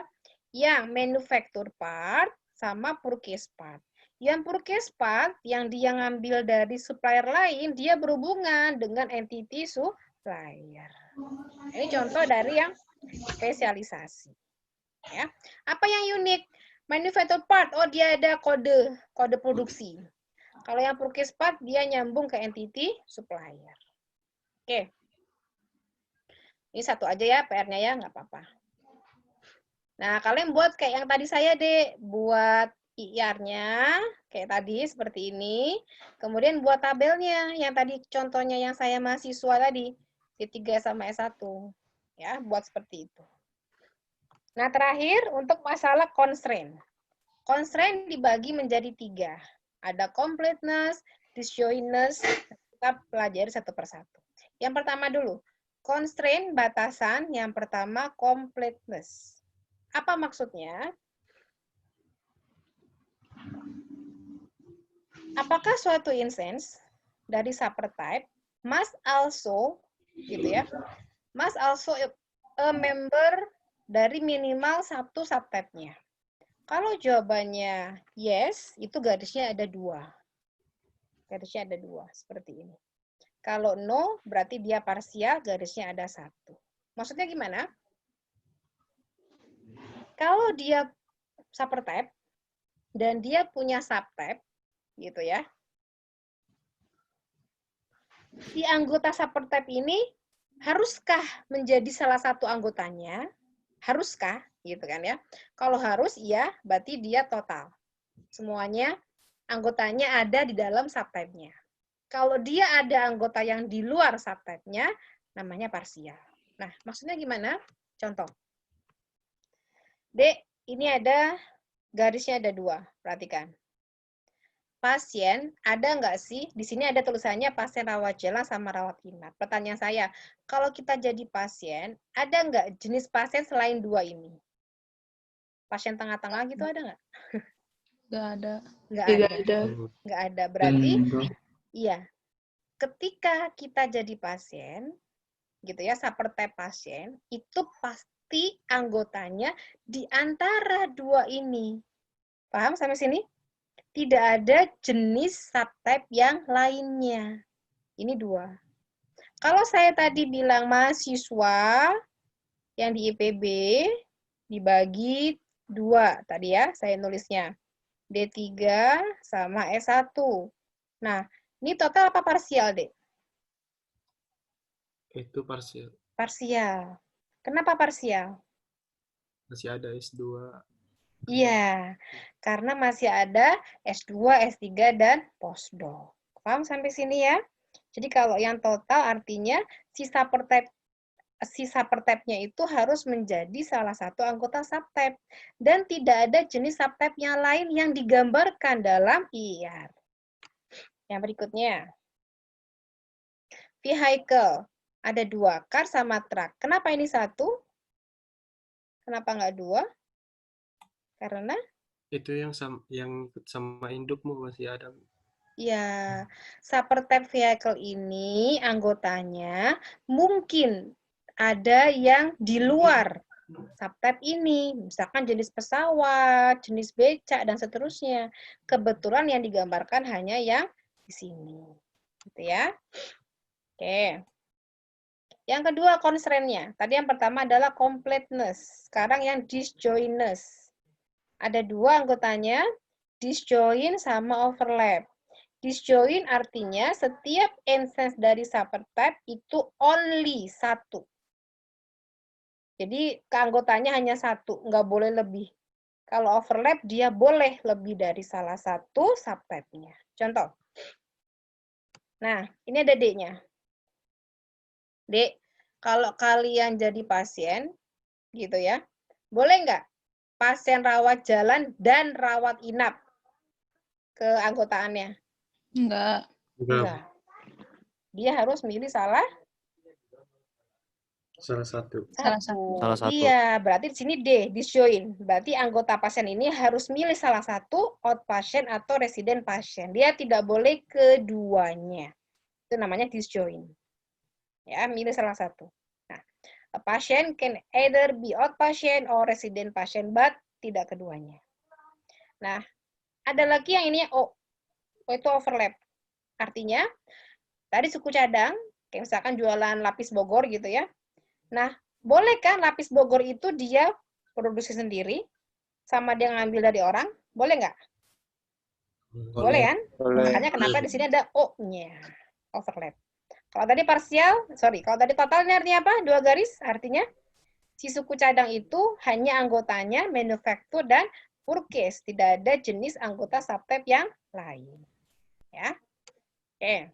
yang manufacture part sama purchase part. Yang purchase part yang dia ngambil dari supplier lain, dia berhubungan dengan entity supplier. Ini contoh dari yang spesialisasi. Ya. Apa yang unik? Manufacture part, oh dia ada kode produksi. Kalau yang purchase part, dia nyambung ke entity supplier. Oke. Ini satu aja ya, PR-nya ya, nggak apa-apa. Nah, kalian buat kayak yang tadi saya deh, buat IR-nya kayak tadi seperti ini. Kemudian buat tabelnya yang tadi contohnya yang saya mahasiswa tadi D3 sama S1. Ya, buat seperti itu. Nah, terakhir untuk masalah constraint. Constraint dibagi menjadi 3. Ada completeness, disjointness, kita pelajari satu persatu. Yang pertama dulu, constraint batasan, yang pertama completeness. Apa maksudnya? Apakah suatu instance dari subtype must also gitu ya, must also a member dari minimal satu subtype-nya? Kalau jawabannya yes, itu garisnya ada 2. Garisnya ada 2 seperti ini. Kalau no, berarti dia parsial, garisnya ada 1. Maksudnya gimana? Kalau dia subtype dan dia punya subtype, gitu ya. Si anggota subtype ini haruskah menjadi salah satu anggotanya? Haruskah? Gitu kan ya. Kalau harus, iya, berarti dia total. Semuanya anggotanya ada di dalam subtype-nya. Kalau dia ada anggota yang di luar subtype-nya, namanya parsial. Nah, maksudnya gimana? Contoh. Dek, ini ada garisnya ada 2. Perhatikan. Pasien, ada nggak sih? Di sini ada tulisannya pasien rawat jalan sama rawat inap. Pertanyaan saya, kalau kita jadi pasien, ada nggak jenis pasien selain 2 ini? Pasien tengah-tengah gitu ada nggak? Nggak ada. Nggak ada. Berarti, iya. Ketika kita jadi pasien, gitu ya, subtype pasien, itu pasti anggotanya di antara 2 ini. Paham sampai sini? Tidak ada jenis subtype yang lainnya. Ini 2. Kalau saya tadi bilang mahasiswa yang di IPB dibagi 2 tadi ya, saya nulisnya. D3 sama S1. Nah, ini total apa parsial, Dek? Itu parsial. Parsial. Kenapa parsial? Masih ada S2. Iya, karena masih ada S2, S3, dan postdoc. Paham sampai sini ya? Jadi kalau yang total artinya si subtype-nya itu harus menjadi salah satu anggota subtype. Dan tidak ada jenis subtype yang lain yang digambarkan dalam IR. Yang berikutnya. Vehicle. Ada 2, car sama truck. Kenapa ini 1? Kenapa nggak 2? Karena itu yang sama indukmu masih ada. ya, subtype vehicle ini anggotanya mungkin ada yang di luar subtype ini, misalkan jenis pesawat, jenis becak dan seterusnya. Kebetulan yang digambarkan hanya yang di sini, gitu ya. Oke. Yang kedua constraint-nya. Tadi yang pertama adalah completeness, sekarang yang disjointness. Ada 2 anggotanya, disjoint sama overlap. Disjoint artinya setiap instance dari subtype itu only 1. Jadi keanggotanya hanya 1, nggak boleh lebih. Kalau overlap dia boleh lebih dari salah satu subtype-nya. Contoh. Nah, ini ada D-nya. D, kalau kalian jadi pasien, gitu ya, boleh nggak pasien rawat jalan dan rawat inap keanggotaannya? Enggak. Enggak. Dia harus milih salah Salah satu. Salah satu. Salah satu. Iya, berarti di sini D, disjoin. Berarti anggota pasien ini harus milih salah satu, outpatient atau resident pasien. Dia tidak boleh keduanya. Itu namanya disjoin. Ya, milih salah satu. Nah, a patient can either be outpatient or resident patient, but tidak keduanya. Nah, ada lagi yang ini O. O itu overlap. Artinya, tadi suku cadang, kayak misalkan jualan lapis Bogor gitu ya. Nah, boleh kan lapis Bogor itu dia produksi sendiri, sama dia ngambil dari orang? Boleh nggak? Boleh kan? Makanya kenapa di sini ada O-nya, overlap. Kalau tadi parsial, kalau tadi total ini artinya apa? 2 garis, artinya si suku cadang itu hanya anggotanya manufacture dan purchase, tidak ada jenis anggota subtype yang lain. Ya. Oke.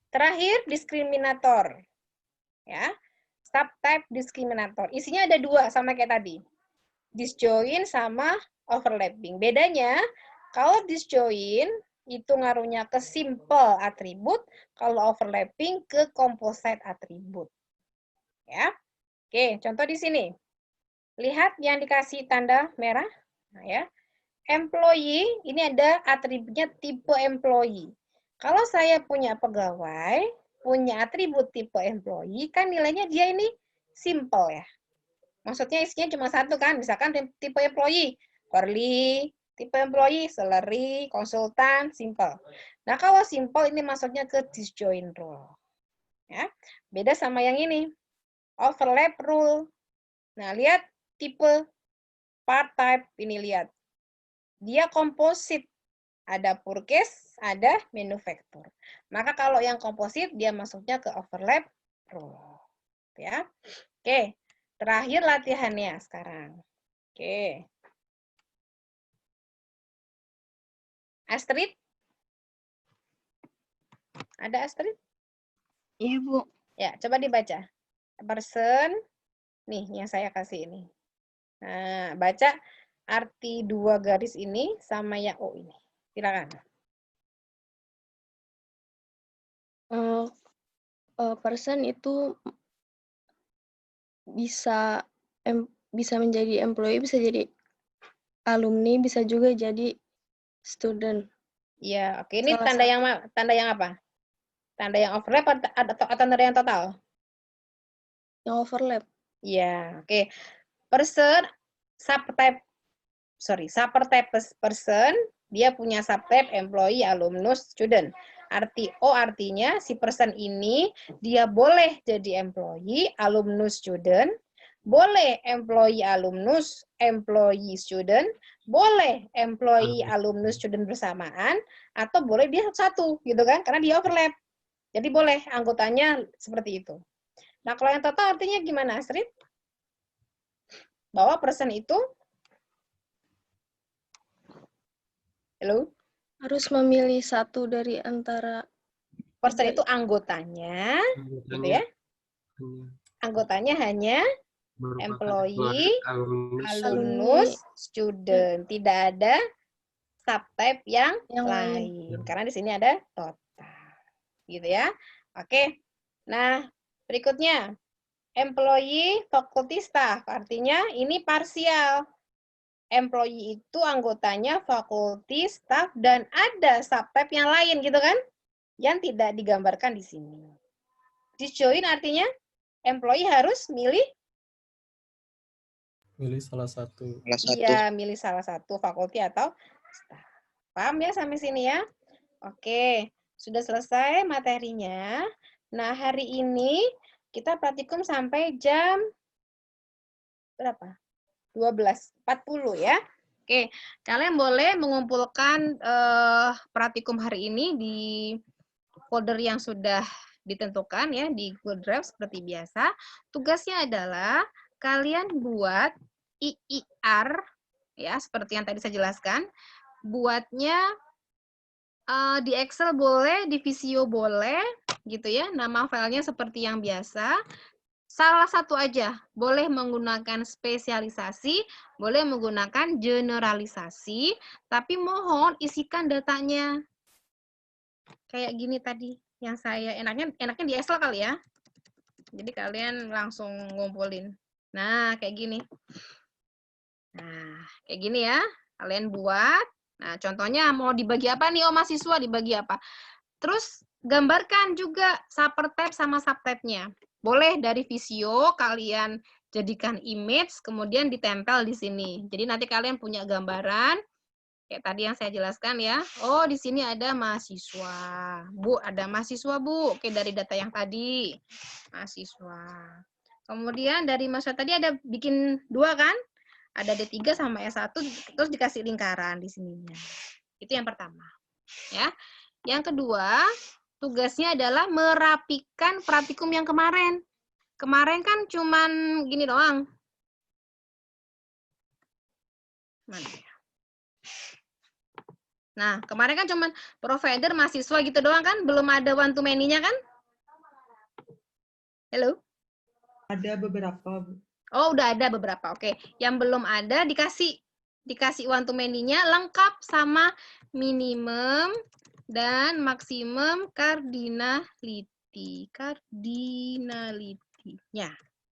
Terakhir, diskriminator. Ya, subtype diskriminator. Isinya ada 2 sama kayak tadi. Disjoin sama overlapping. Bedanya, kalau disjoin itu ngaruhnya ke simple atribut, kalau overlapping ke composite atribut. Ya. Oke, contoh di sini. Lihat yang dikasih tanda merah. Nah, ya. Employee, ini ada atributnya tipe employee. Kalau saya punya pegawai, punya atribut tipe employee, kan nilainya dia ini simple ya. Maksudnya isinya cuma satu kan, misalkan tipe employee, hourly, tipe employee, salary, konsultan, simple. Nah, kalau simple ini maksudnya ke disjoint rule. Ya, beda sama yang ini, overlap rule. Nah, lihat tipe part type, ini lihat. Dia komposit. Ada purchase, ada manufacture. Maka kalau yang komposit, dia masuknya ke overlap rule. Ya. Oke, terakhir latihannya sekarang. Oke. Astrid? Ada Astrid? Iya, Bu. Ya, coba dibaca. Person, nih yang saya kasih ini. Nah, baca arti 2 garis ini sama yang O ini. Silakan. Person itu bisa menjadi employee, bisa jadi alumni, bisa juga jadi student. Iya, oke. Ini tanda yang apa? Tanda yang overlap atau tanda yang total? Yang overlap. Iya, oke. Person, subtype person, dia punya subtype employee, alumnus, student. Artinya si person ini dia boleh jadi employee, alumnus, student, boleh employee, alumnus, employee, student, boleh employee, alumnus, student bersamaan, atau boleh dia satu gitu kan, karena dia overlap. Jadi boleh anggotanya seperti itu. Nah, kalau yang total artinya gimana, Astrid? Bahwa person itu harus memilih satu dari antara person itu anggotanya, gitu ya. Anggotanya hanya employee, alumnus, student. Tidak ada subtype yang lain. Karena di sini ada total. Gitu ya. Oke. Nah, berikutnya. Employee, faculty staff. Artinya ini parsial. Employee itu anggotanya faculty, staff, dan ada subtype yang lain gitu kan? Yang tidak digambarkan di sini. Disjoin artinya employee harus milih salah satu. Iya, milih salah satu fakulti atau staff. Paham ya sampai sini ya? Oke, sudah selesai materinya. Nah, hari ini kita praktikum sampai jam berapa? 12.40 ya. Oke, kalian boleh mengumpulkan praktikum hari ini di folder yang sudah ditentukan ya di Google Drive seperti biasa. Tugasnya adalah kalian buat IIR ya seperti yang tadi saya jelaskan. Buatnya di Excel boleh, di Visio boleh gitu ya. Nama filenya seperti yang biasa. Salah satu aja, boleh menggunakan spesialisasi, boleh menggunakan generalisasi, tapi mohon isikan datanya. Kayak gini tadi, yang saya enaknya di Excel kali ya. Jadi kalian langsung ngumpulin. Nah, kayak gini. Nah, kayak gini ya. Kalian buat. Nah, contohnya mau dibagi apa nih, mahasiswa dibagi apa? Terus gambarkan juga subtype sama subtype-nya. Boleh dari Visio kalian jadikan image, kemudian ditempel di sini. Jadi nanti kalian punya gambaran, kayak tadi yang saya jelaskan ya. Oh, di sini ada mahasiswa. Bu, ada mahasiswa, Bu. Oke, dari data yang tadi. Mahasiswa. Kemudian dari mahasiswa tadi ada bikin 2 kan? Ada D3 sama S1, terus dikasih lingkaran di sininya. Itu yang pertama. Ya. Yang kedua, tugasnya adalah merapikan praktikum yang kemarin. Kemarin kan cuman gini doang. Mana ya? Nah, kemarin kan cuman provider, mahasiswa gitu doang kan? Belum ada one to many-nya kan? Halo? Ada beberapa. Oh, udah ada beberapa. Oke. Yang belum ada dikasih one to many-nya lengkap sama minimum dan maksimum cardinality. Cardinality-nya.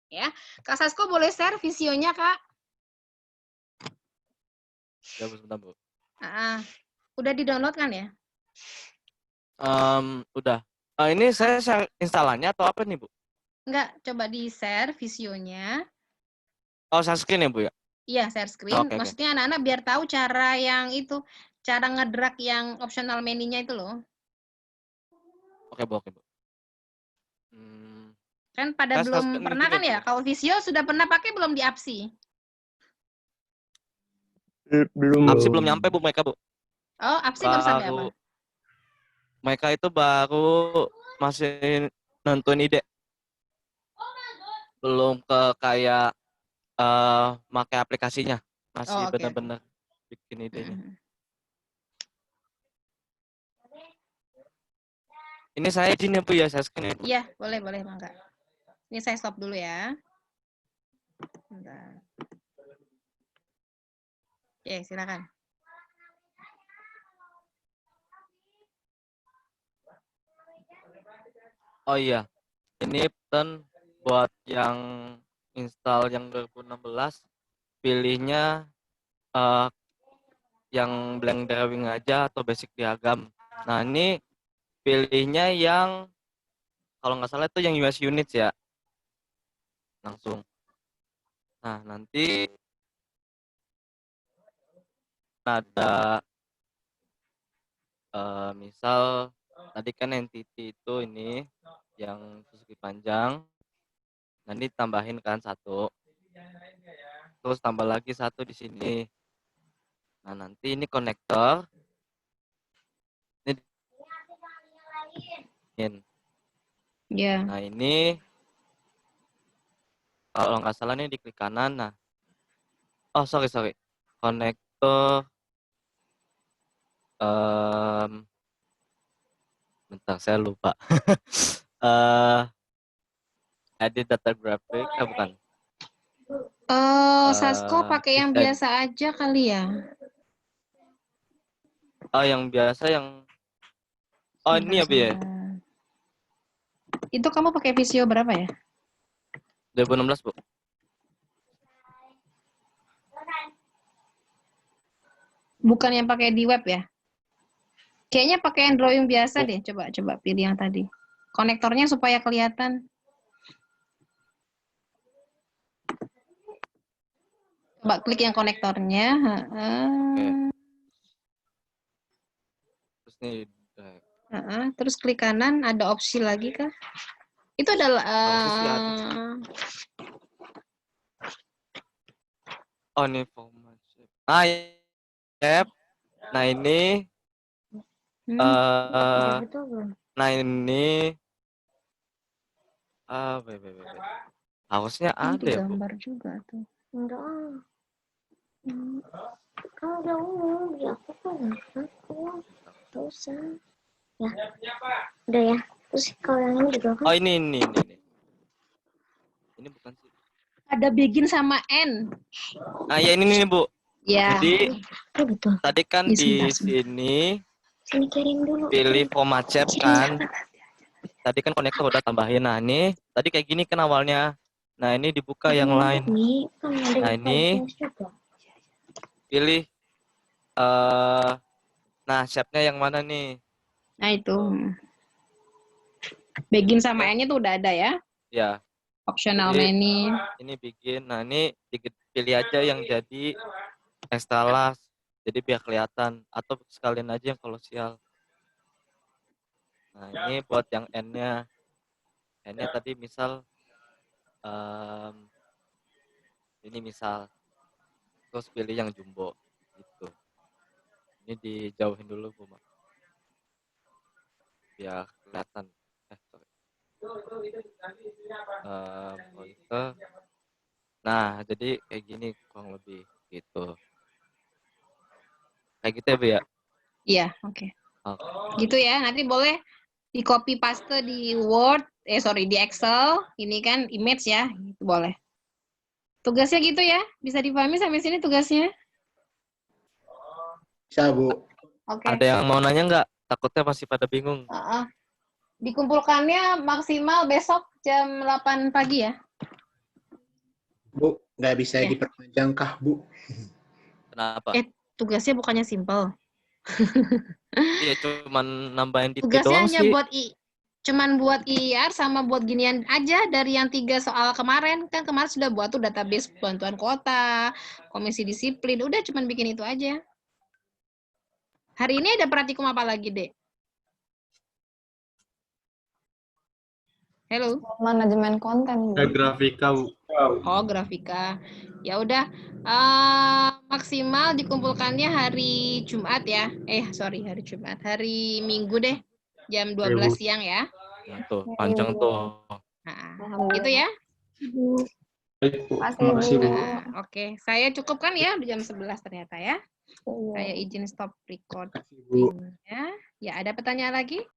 Ya. Kak Sasko boleh share visionya, Kak? Ya, Bu, sebentar, Bu. Udah di-download kan ya? Udah. Ini saya share instalannya atau apa nih, Bu? Enggak, coba di-share visionya. Oh, share screen ya, Bu ya? Iya, share screen. Oke, oke. Maksudnya anak-anak biar tahu cara yang itu, cara ngedrag yang optional menu-nya itu loh. Oke, Bu, oke, Bu. Kan pada Share belum screen pernah gitu kan ya? Kalau Visio sudah pernah pakai belum di APSI? Belum. APSI belum nyampe, Bu, mereka, Bu. Oh, APSI baru sampai apa? Mereka itu baru masih nentuin ide. Belum ke kayak pakai aplikasinya. Masih oke. benar-benar bikin idenya. Ini saya izin ya, Bu ya, saya screen. Iya, boleh, Mangga. Ini saya stop dulu ya. Bentar. Oke, silakan. Oh iya, ini button buat yang install yang 2016, pilihnya yang blank drawing aja atau basic diagram. Nah, ini pilihnya yang kalau nggak salah itu yang US Units ya. Langsung. Nah, nanti ada misal tadi kan entity itu ini yang persegi panjang, nanti tambahin kan 1, terus tambah lagi 1 di sini. Nah, nanti ini konektor ini. Ya. Nah, ini kalau nggak salah nih diklik kanan. Nah, oh sorry konektor bentar saya lupa. Edit data graphic, bukan. Sasko pakai yang biasa aja kali ya? Oh, yang biasa yang ini ya, Bu ya? Itu kamu pakai Visio berapa ya? 2016, Bu. Bukan yang pakai di web ya? Kayaknya pakai yang drawing biasa deh. Coba pilih yang tadi. Konektornya supaya kelihatan. Coba klik yang konektornya. Terus nih, terus klik kanan, ada opsi lagi kah? Itu adalah ini format shape. Nah, ini nah ini harusnya ada ya, Bu. gambar juga tuh. Enggak. Kamu udah umum, ya aku kan aku dosa. Ya. Udah ya. Terus kalau yang ini juga kan? Oh, ini. Ini bukan sih. Ada begin sama end. Nah, ya ini nih, Bu. Ya. Jadi betul. Tadi kan di sini Sini kirim dulu. pilih format shape kan. tadi kan konektor udah tambahin. Nah, ini tadi kayak gini kan awalnya. Nah, ini dibuka yang lain. Nih, kan ada Nah, yang ini juga. pilih nah, shape-nya yang mana nih? Nah, itu. Begin sama N-nya tuh udah ada ya. Ya. Optional Jadi, menu. ini bikin. Nah, ini pilih aja yang jadi extra last. Jadi biar kelihatan. Atau sekalian aja yang kolosial. Nah, ini buat yang N-nya. N-nya tadi misal ini misal. Terus pilih yang jumbo. Gitu. Ini dijauhin dulu, Bu. Biar kelihatan. Sorry. Nah, jadi kayak gini kurang lebih gitu. Kayak gitu ya, Bu ya? Iya, oke. Oke. Gitu ya. Nanti boleh di copy paste di Word, di Excel. Ini kan image ya, itu boleh. Tugasnya gitu ya. Bisa dipahami sampai sini tugasnya? Bisa, Bu. Oke. Ada yang mau nanya nggak? Takutnya masih pada bingung. Dikumpulkannya maksimal besok jam 8 pagi ya. Bu, nggak bisa Ya. diperpanjang kah, Bu? Kenapa? Tugasnya bukannya simple. Iya, cuman nambahin titik Tugasnya doang hanya sih. cuman buat IR sama buat ginian aja dari yang 3 soal kemarin. Kan kemarin sudah buat tuh database bantuan kota, komisi disiplin. Udah cuman bikin itu aja. Hari ini ada praktikum apa lagi, Dek? Halo. Manajemen konten, Bu. Grafika, Bu. Oh, grafika. Ya udah, maksimal dikumpulkannya hari Jumat ya. Hari Jumat. Hari Minggu deh, jam 12 siang ya. Nah, tuh, panjang tuh. Nah, gitu ya. Baik, Bu. Terima kasih, Bu. Nah, oke, saya cukupkan ya, udah jam 11 ternyata ya. Saya izin stop recording. Ya, ada pertanyaan lagi?